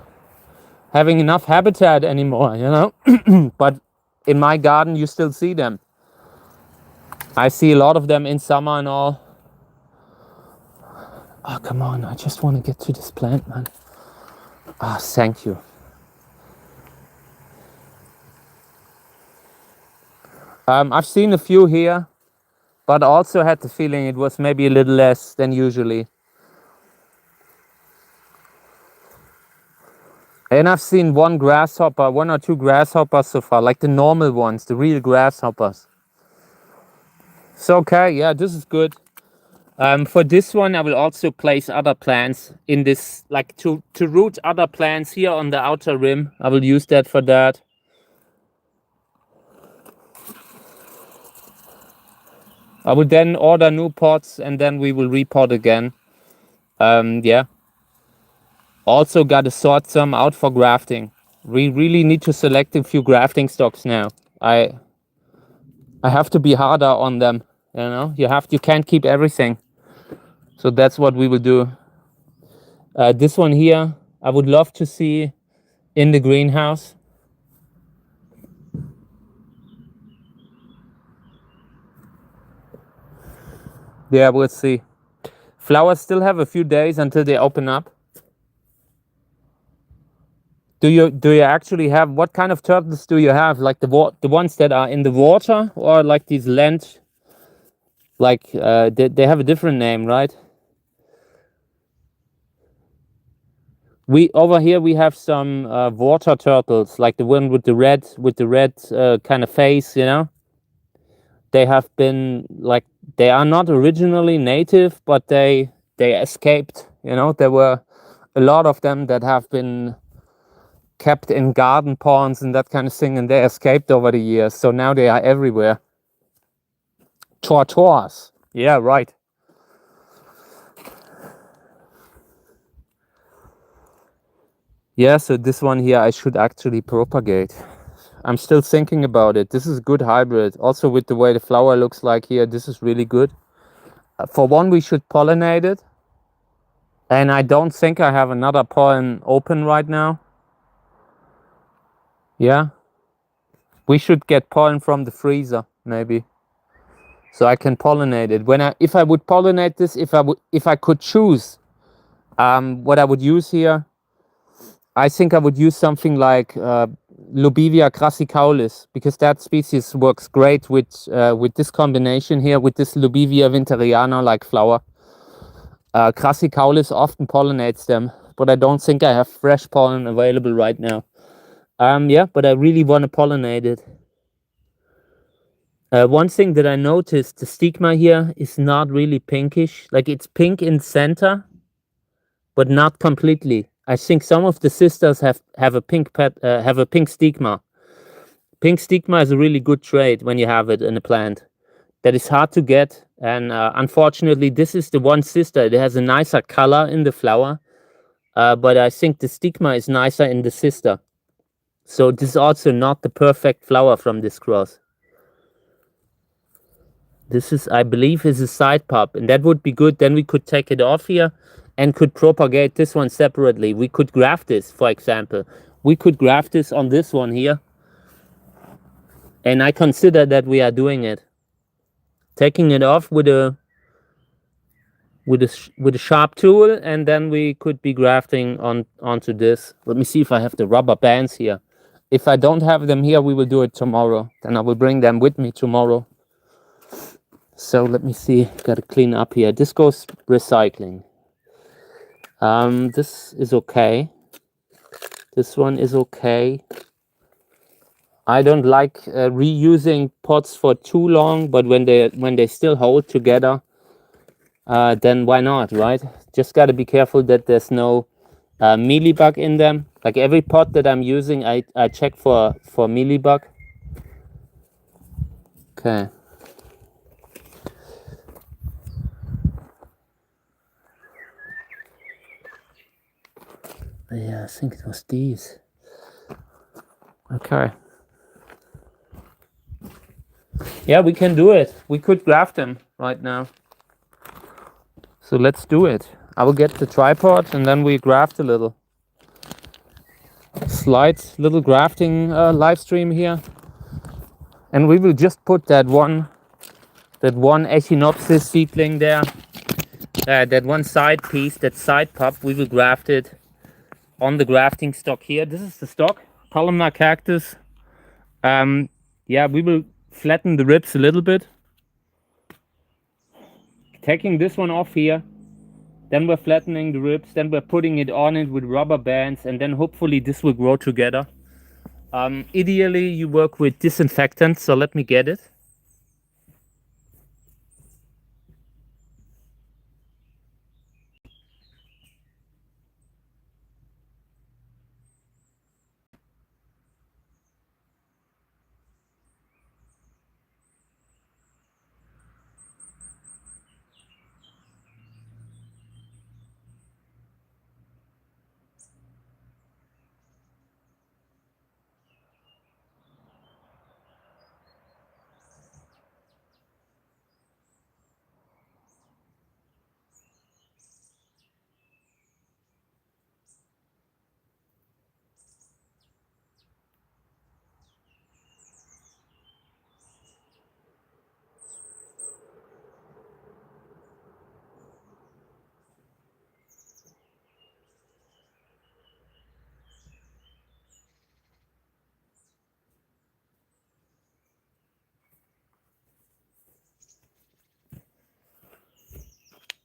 having enough habitat anymore, you know. But in my garden, you still see them. I see a lot of them in summer and all. Oh, come on. I just want to get to this plant, man. Ah, thank you. I've seen a few here, but also had the feeling it was maybe a little less than usually. And I've seen one or two grasshoppers so far, like the normal ones, the real grasshoppers. So, okay, yeah, this is good. For this one, I will also place other plants in this, like to root other plants here on the outer rim. I will use that for that. I will then order new pots and then we will repot again. Yeah. Also got to sort some out for grafting. We really need to select a few grafting stocks now. I have to be harder on them. You know, you can't keep everything. So that's what we will do. This one here, I would love to see in the greenhouse. Yeah, we'll see. Flowers still have a few days until they open up. Do you actually have, what kind of turtles do you have? Like the ones that are in the water, or like these land, like they have a different name, right? Over here we have some water turtles, like the one with the red kind of face, you know. They have been like, they are not originally native, but they escaped, you know. There were a lot of them that have been kept in garden ponds and that kind of thing, and they escaped over the years. So now they are everywhere. Tortoise. Yeah, right. Yeah, so this one here I should actually propagate. I'm still thinking about it. This is a good hybrid. Also with the way the flower looks like here, this is really good. For one, we should pollinate it. And I don't think I have another pollen open right now. Yeah. We should get pollen from the freezer, maybe. So I can pollinate it. If I would pollinate this, if I could choose what I would use here, I think I would use something like Lobivia crassicaulis, because that species works great with this combination here, with this Lobivia winteriana like flower. Crassicaulis often pollinates them, but I don't think I have fresh pollen available right now. Yeah, but I really want to pollinate it. One thing that I noticed, the stigma here is not really pinkish. Like, it's pink in center, but not completely. I think some of the sisters have a pink stigma. Pink stigma is a really good trait when you have it in a plant. That is hard to get, and unfortunately, this is the one sister. It has a nicer color in the flower, but I think the stigma is nicer in the sister. So this is also not the perfect flower from this cross. This is, I believe, is a side pop, and that would be good. Then we could take it off here and could propagate this one separately. We could graft this, for example. We could graft this on this one here. And I consider that we are doing it. Taking it off with a sharp tool, and then we could be grafting onto this. Let me see if I have the rubber bands here. If I don't have them here, we will do it tomorrow. Then I will bring them with me tomorrow. So let me see, gotta clean up here. This goes recycling. This is okay. This one is okay. I don't like reusing pots for too long, but when they still hold together, then why not, right? Just gotta be careful that there's no mealybug in them. Like every pot that I'm using, I check for mealybug. Okay. Yeah, I think it was these. Okay. Yeah, we can do it. We could graft them right now. So let's do it. I will get the tripod and then we graft a little. Slight little grafting live stream here. And we will just put that one Echinopsis seedling there. That one side piece, that side pop, we will graft it on the grafting stock here. This is the stock, columnar cactus. Yeah, we will flatten the ribs a little bit. Taking this one off here, then we're flattening the ribs, then we're putting it on it with rubber bands, and then hopefully this will grow together. Ideally, you work with disinfectant, so let me get it.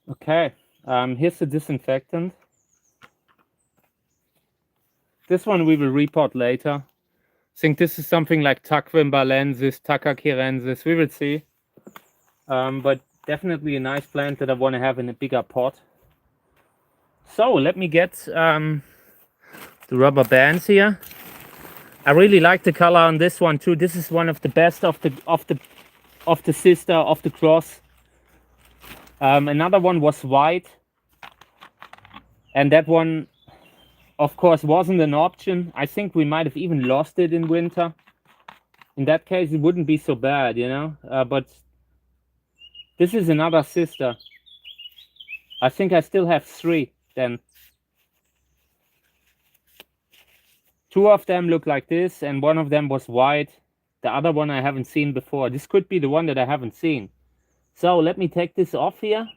Okay, here's the disinfectant. This one we will repot later. I think this is something like Taquimbalensis, Takakirensis, we will see. But definitely a nice plant that I want to have in a bigger pot. So let me get the rubber bands here. I really like the color on this one too. This is one of the best of the sister of the cross. Another one was white, and that one, of course, wasn't an option. I think we might have even lost it in winter. In that case, it wouldn't be so bad, you know. But this is another sister. I think I still have 3 then. 2 of them look like this, and one of them was white. The other one I haven't seen before. This could be the one that I haven't seen. So let me take this off here.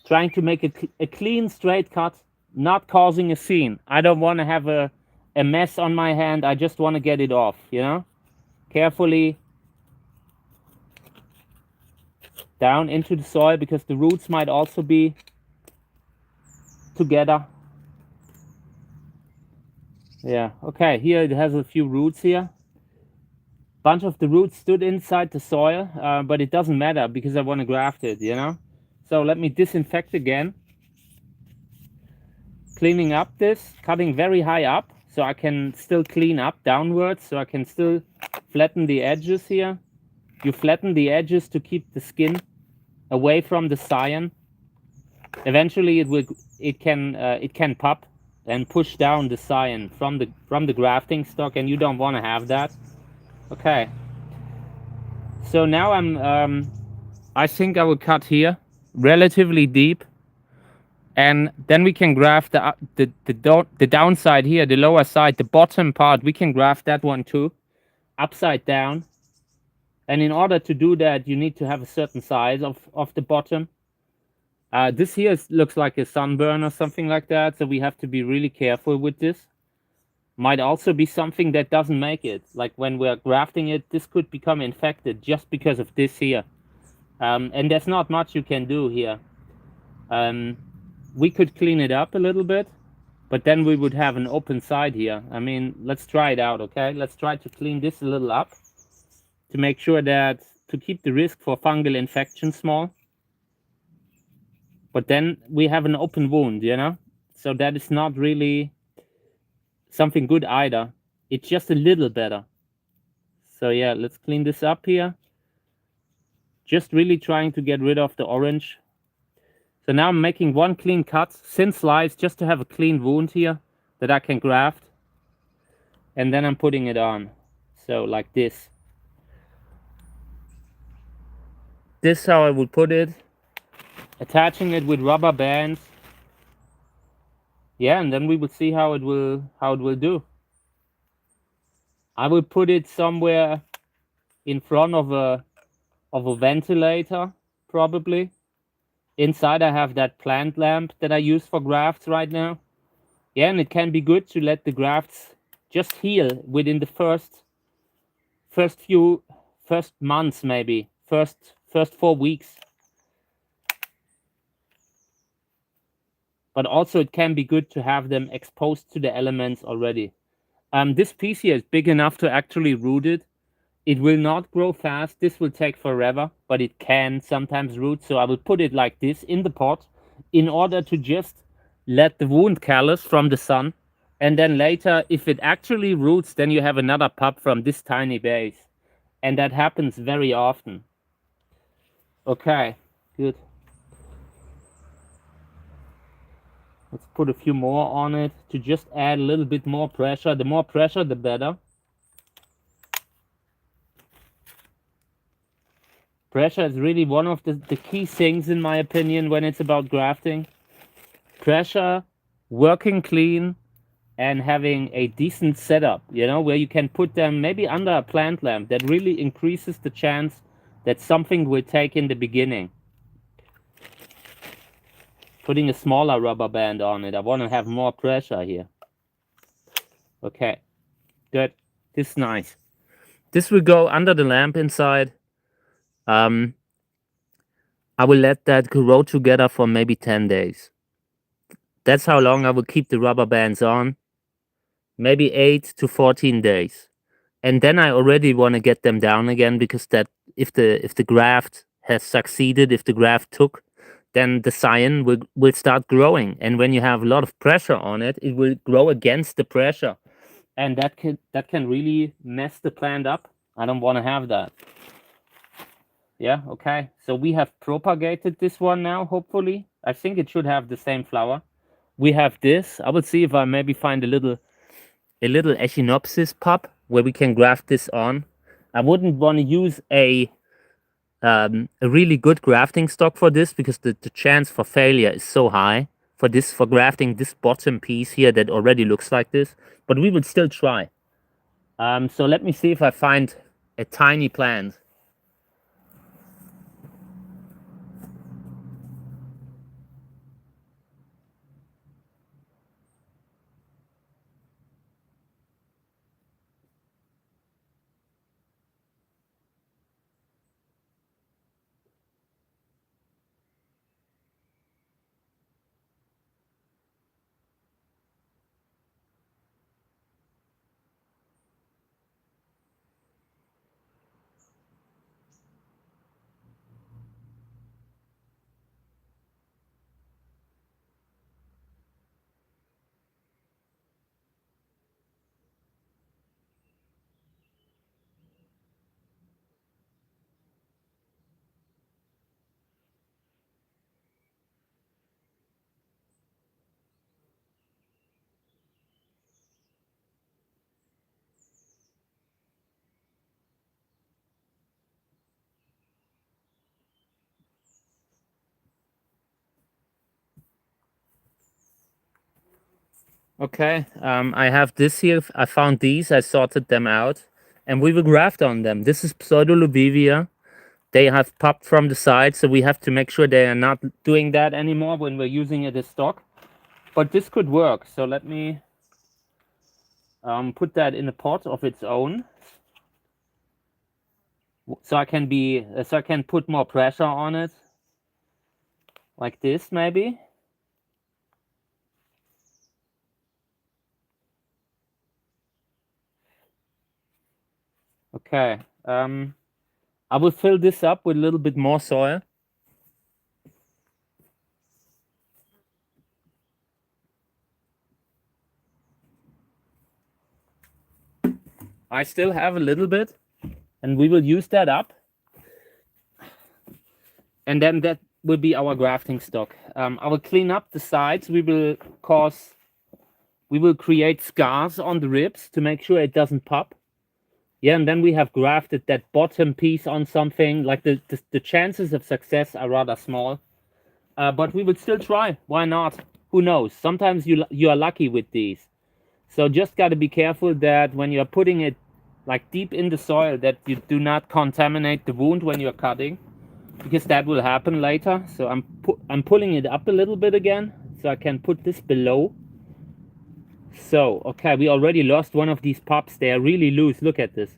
Trying to make a clean, straight cut, not causing a scene. I don't want to have a mess on my hand. I just want to get it off, you know? Carefully down into the soil, because the roots might also be together. Yeah, okay, here it has a few roots here. Bunch of the roots stood inside the soil, but it doesn't matter because I want to graft it, you know? So let me disinfect again. Cleaning up this, cutting very high up, so I can still clean up downwards, so I can still flatten the edges here. You flatten the edges to keep the skin away from the cyan. Eventually it can pop and push down the cyan from the grafting stock, and you don't want to have that. Okay. So now I think I will cut here relatively deep, and then we can graft the downside here, the lower side, the bottom part. We can graft that one too, upside down. And in order to do that, you need to have a certain size of the bottom. This here looks like a sunburn or something like that, so we have to be really careful with this. Might also be something that doesn't make it. Like when we're grafting it, this could become infected just because of this here. And there's not much you can do here. We could clean it up a little bit, but then we would have an open side here. I mean, let's try it out, okay? Let's try to clean this a little up to make sure that, to keep the risk for fungal infection small. But then we have an open wound, you know? So that is not really something good either. It's just a little better. So yeah, let's clean this up here. Just really trying to get rid of the orange. So now I'm making one clean cut, thin slice, just to have a clean wound here that I can graft. And then I'm putting it on. So like this. This is how I would put it. Attaching it with rubber bands. Yeah, and then we will see how it will do. I will put it somewhere in front of a ventilator, probably. Inside I have that plant lamp that I use for grafts right now. Yeah, and it can be good to let the grafts just heal within the first months, maybe first 4 weeks. But also it can be good to have them exposed to the elements already. This piece here is big enough to actually root it. It will not grow fast. This will take forever, but it can sometimes root. So I will put it like this in the pot in order to just let the wound callus from the sun. And then later, if it actually roots, then you have another pup from this tiny base. And that happens very often. Okay, good. Let's put a few more on it to just add a little bit more pressure. The more pressure, the better. Pressure is really one of the key things, in my opinion, when it's about grafting. Pressure, working clean, and having a decent setup, you know, where you can put them maybe under a plant lamp. That really increases the chance that something will take in the beginning. Putting a smaller rubber band on it. I want to have more pressure here. Okay, good. This is nice. This will go under the lamp inside. I will let that grow together for maybe 10 days. That's how long I will keep the rubber bands on. Maybe 8 to 14 days. And then I already want to get them down again, because that if the graft has succeeded, if the graft took, then the cyan will start growing. And when you have a lot of pressure on it, it will grow against the pressure. And that can really mess the plant up. I don't want to have that. Yeah, okay. So we have propagated this one now, hopefully. I think it should have the same flower. We have this. I will see if I maybe find a little Echinopsis pup where we can graft this on. I wouldn't want to use a really good grafting stock for this because the chance for failure is so high for grafting this bottom piece here that already looks like this. But we would still try. So let me see if I find a tiny plant. Okay, I have this here. I found these. I sorted them out, and we will graft on them. This is Pseudolubivia. They have popped from the side, so we have to make sure they are not doing that anymore when we're using it as stock. But this could work. So let me put that in a pot of its own, so I can put more pressure on it, like this maybe. Okay. I will fill this up with a little bit more soil. I still have a little bit, and we will use that up. And then that will be our grafting stock. I will clean up the sides. We will create scars on the ribs to make sure it doesn't pop. Yeah, and then we have grafted that bottom piece on something. Like the chances of success are rather small. But we would still try. Why not? Who knows? Sometimes you are lucky with these. So just got to be careful that when you're putting it like deep in the soil, that you do not contaminate the wound when you're cutting, because that will happen later. So I'm pulling it up a little bit again, so I can put this below. So, okay, we already lost one of these pops. They are really loose. Look at this.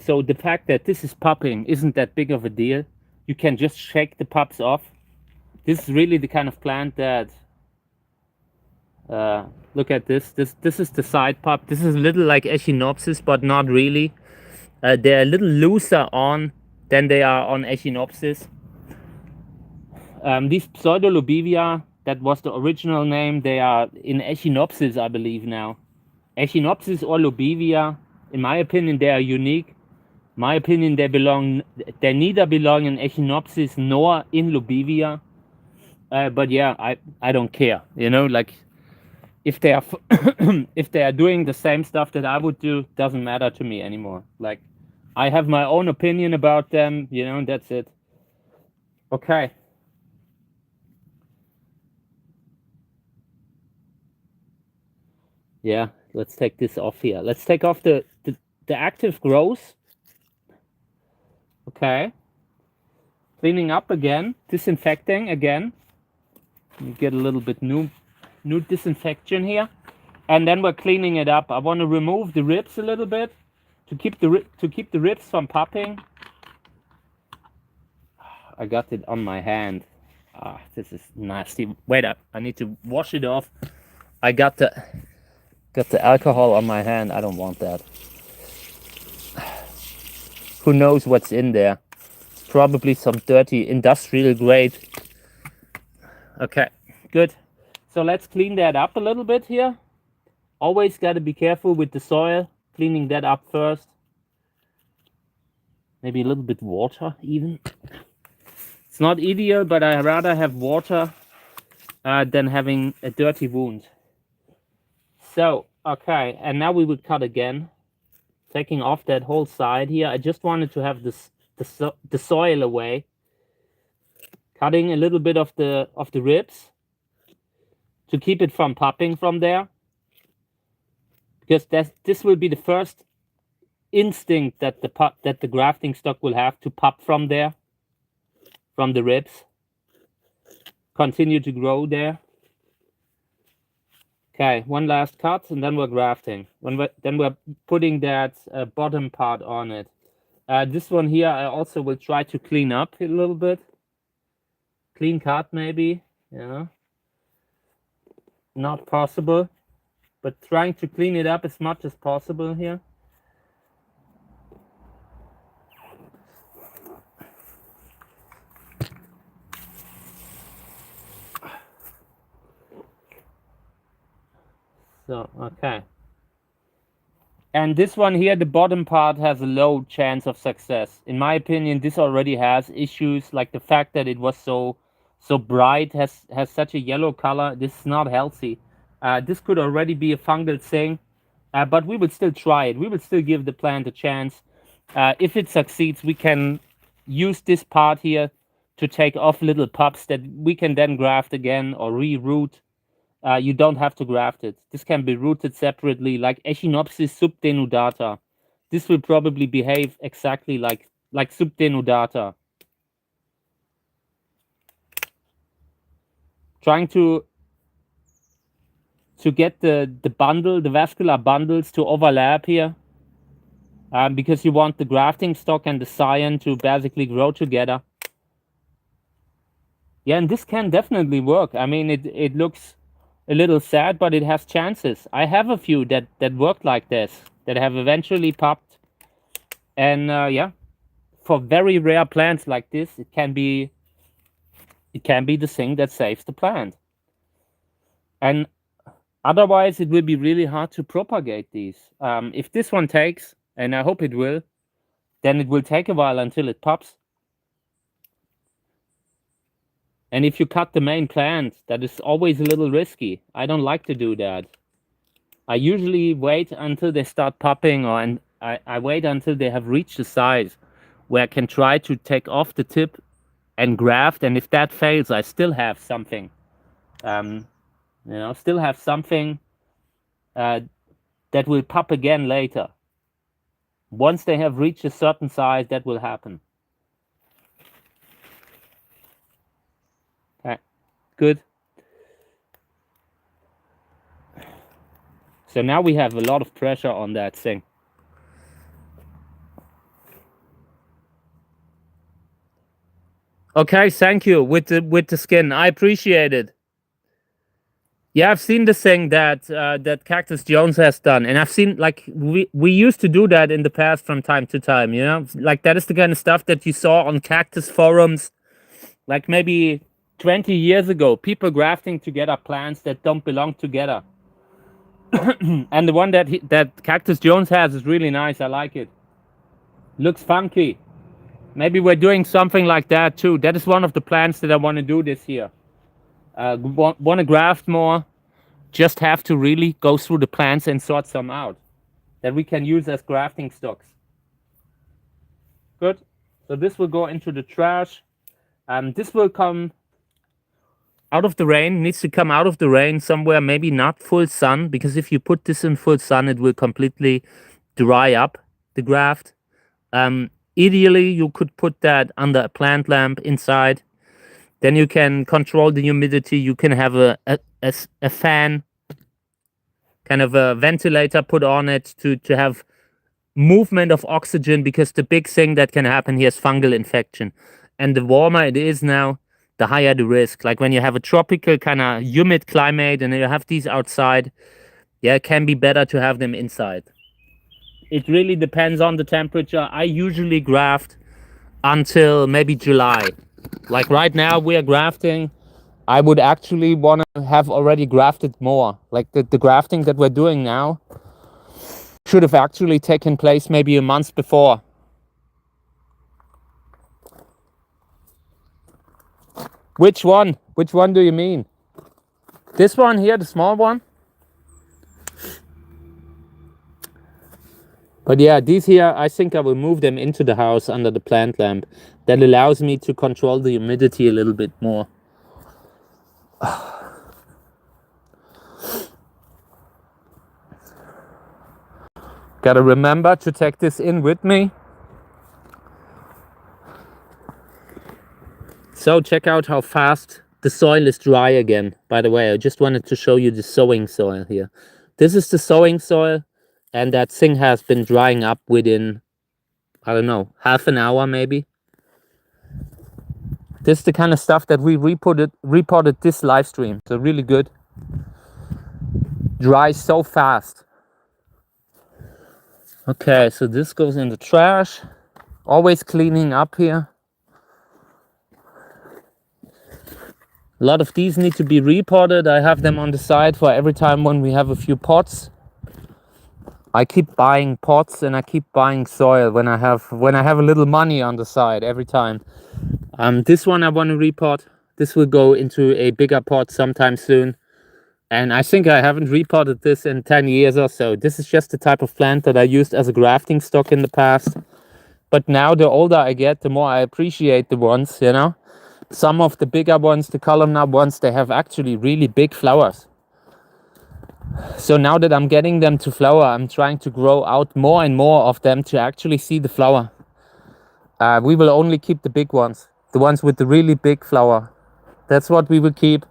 So the fact that this is popping isn't that big of a deal. You can just shake the pops off. This is really the kind of plant that, look at this. This is the side pop. This is a little like Echinopsis, but not really. They're a little looser on than they are on Echinopsis. These Pseudolubivia, that was the original name. They are in Echinopsis, I believe now. Echinopsis or Lubivia, in my opinion, they are unique. My opinion, they neither belong in Echinopsis nor in Lubivia. But yeah, I don't care. You know, like if they are if they are doing the same stuff that I would do, doesn't matter to me anymore. Like I have my own opinion about them. You know, that's it. Okay. Yeah, let's take this off here. Let's take off the active growth. Okay. Cleaning up again, disinfecting again. You get a little bit new disinfection here, and then we're cleaning it up. I want to remove the ribs a little bit to keep the ribs from popping. I got it on my hand. This is nasty. Wait up, I need to wash it off. I got the alcohol on my hand. I don't want that. Who knows what's in there? Probably some dirty industrial grade Okay, good. So let's clean that up a little bit here. Always got to be careful with the soil, cleaning that up first. Maybe a little bit water even. It's not ideal, but I rather have water than having a dirty wound. So, okay, and now we will cut again, taking off that whole side here. I just wanted to have the soil away. Cutting a little bit of the ribs to keep it from popping from there, because this will be the first instinct that the grafting stock will have to pop from there, from the ribs. Continue to grow there. Okay, one last cut, and then we're grafting. Then we're putting that bottom part on it. This one here, I also will try to clean up a little bit. Clean cut, maybe. Yeah. Not possible, but trying to clean it up as much as possible here. So, okay. And this one here, the bottom part has a low chance of success. In my opinion, this already has issues, like the fact that it was so bright, has such a yellow color. This is not healthy. This could already be a fungal thing, but we will still try it. We will still give the plant a chance. If it succeeds, we can use this part here to take off little pups that we can then graft again or re-root. You don't have to graft it. This can be rooted separately, like Echinopsis subdenudata. This will probably behave exactly like subdenudata. Trying to get the vascular bundles to overlap here, because you want the grafting stock and the scion to basically grow together. Yeah, and this can definitely work. I mean, it looks a little sad, but it has chances. I have a few that worked like this, that have eventually popped. And yeah, for very rare plants like this, it can be the thing that saves the plant. And otherwise, it will be really hard to propagate these. If this one takes, and I hope it will, then it will take a while until it pops. And if you cut the main plant, that is always a little risky. I don't like to do that. I usually wait until they start popping, and I wait until they have reached a size where I can try to take off the tip and graft. And if that fails, I still have something. Still have something that will pop again later. Once they have reached a certain size, that will happen. Okay, good. So now we have a lot of pressure on that thing. Okay, thank you with the skin. I appreciate it. Yeah, I've seen the thing that Cactus Jones has done, and I've seen, like, we used to do that in the past from time to time. You know, like that is the kind of stuff that you saw on cactus forums, like maybe 20 years ago. People grafting together plants that don't belong together. And the one that Cactus Jones has is really nice. I like it. Looks funky. Maybe we're doing something like that too. That is one of the plants that I want to do this year. Want to graft more. Just have to really go through the plants and sort some out that we can use as grafting stocks. Good. So this will go into the trash. This will come out of the rain. Needs to come out of the rain somewhere. Maybe not full sun, because if you put this in full sun, it will completely dry up the graft. Ideally, you could put that under a plant lamp inside. Then you can control the humidity. You can have a fan, kind of a ventilator put on it to have movement of oxygen, because the big thing that can happen here is fungal infection. And the warmer it is now, the higher the risk. Like when you have a tropical kind of humid climate and you have these outside, yeah, it can be better to have them inside. It really depends on the temperature. I usually graft until maybe July. Like right now we are grafting I would actually want to have already grafted more. Like the grafting that we're doing now should have actually taken place maybe a month before. Which one? Which one do you mean? This one here, the small one? But yeah, these here, I think I will move them into the house under the plant lamp. That allows me to control the humidity a little bit more. Gotta remember to take this in with me. So check out how fast the soil is dry again. By the way, I just wanted to show you the sowing soil here. This is the sowing soil, and that thing has been drying up within, I don't know, half an hour maybe. This is the kind of stuff that we reported this live stream. So really good. Dries so fast. Okay, so this goes in the trash. Always cleaning up here. A lot of these need to be repotted. I have them on the side for every time when we have a few pots. I keep buying pots and I keep buying soil when I have a little money on the side every time. This one I want to repot. This will go into a bigger pot sometime soon. And I think I haven't repotted this in 10 years or so. This is just the type of plant that I used as a grafting stock in the past. But now the older I get, the more I appreciate the ones, you know. Some of the bigger ones, the columnar ones, they have actually really big flowers. So now that I'm getting them to flower, I'm trying to grow out more and more of them to actually see the flower. We will only keep the big ones, the ones with the really big flower. That's what we will keep.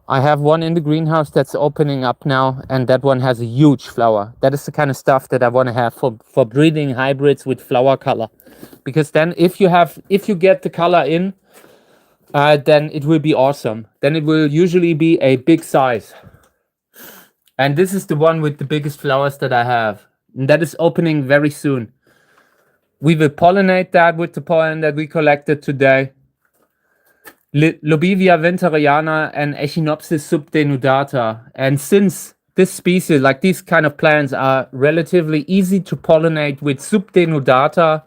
I have one in the greenhouse that's opening up now, and that one has a huge flower. That is the kind of stuff that I want to have for breeding hybrids with flower color. Because then if you get the color in, then it will be awesome. Then it will usually be a big size. And this is the one with the biggest flowers that I have. And that is opening very soon. We will pollinate that with the pollen that we collected today. Lobivia winteriana and Echinopsis subdenudata. And since this species, like these kind of plants, are relatively easy to pollinate with subdenudata,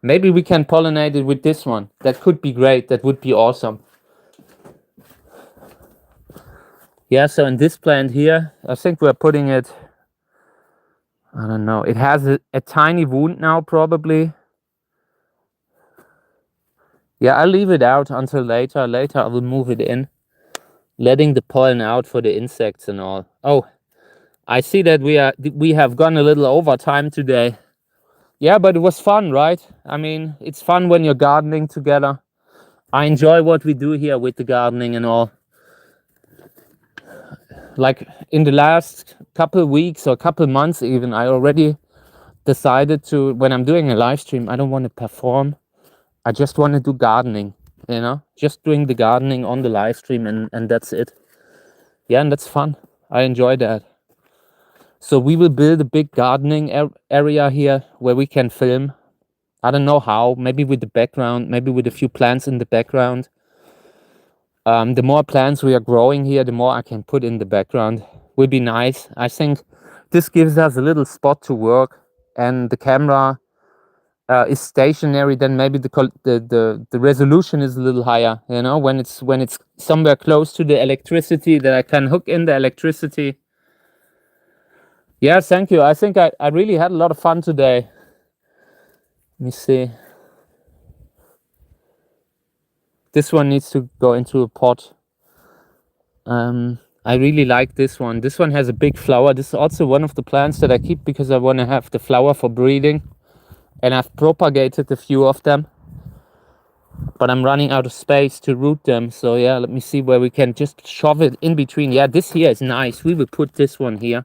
maybe we can pollinate it with this one. That could be great. That would be awesome. Yeah, so in this plant here, I think we're putting it, I don't know, it has a tiny wound now probably. Yeah, I'll leave it out until later. Later I will move it in, letting the pollen out for the insects and all. Oh, I see that we have gone a little over time today. Yeah, but it was fun, right? I mean, it's fun when you're gardening together. I enjoy what we do here with the gardening and all. Like in the last couple of weeks or couple of months even, I already decided to, when I'm doing a live stream, I don't want to perform. I just want to do gardening, you know, just doing the gardening on the live stream, and that's it. Yeah, and that's fun. I enjoy that. So we will build a big gardening area here where we can film. I don't know how, maybe with the background, maybe with a few plants in the background. The more plants we are growing here, the more I can put in the background. Will be nice. I think this gives us a little spot to work, and the camera is stationary, then maybe the resolution is a little higher, you know, when it's somewhere close to the electricity, that I can hook in the electricity. Yeah, thank you. I think I really had a lot of fun today. Let me see. This one needs to go into a pot. I really like this one. This one has a big flower. This is also one of the plants that I keep because I want to have the flower for breeding. And I've propagated a few of them, but I'm running out of space to root them. So yeah, let me see where we can just shove it in between. Yeah, this here is nice. We will put this one here.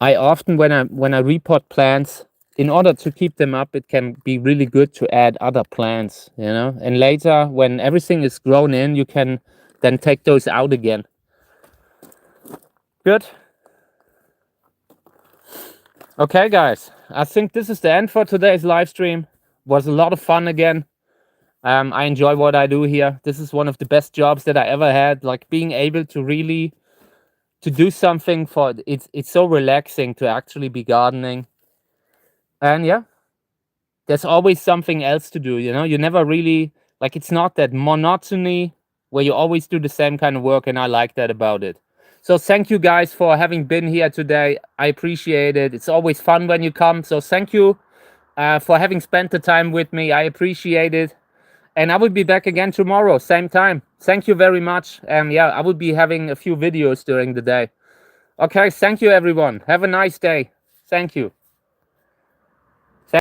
I often, when I repot plants, in order to keep them up, it can be really good to add other plants, you know. And later, when everything is grown in, you can then take those out again. Good. Okay, guys, I think this is the end for today's live stream. Was a lot of fun again. I enjoy what I do here. This is one of the best jobs that I ever had. Like being able to really to do something for it's so relaxing to actually be gardening. And yeah, there's always something else to do, you know? You never really like it's not that monotony where you always do the same kind of work, and I like that about it. So thank you guys for having been here today. I appreciate it. It's always fun when you come. So thank you for having spent the time with me. I appreciate it. And I will be back again tomorrow, same time. Thank you very much. Yeah, I will be having a few videos during the day. Okay, thank you everyone. Have a nice day. Thank you.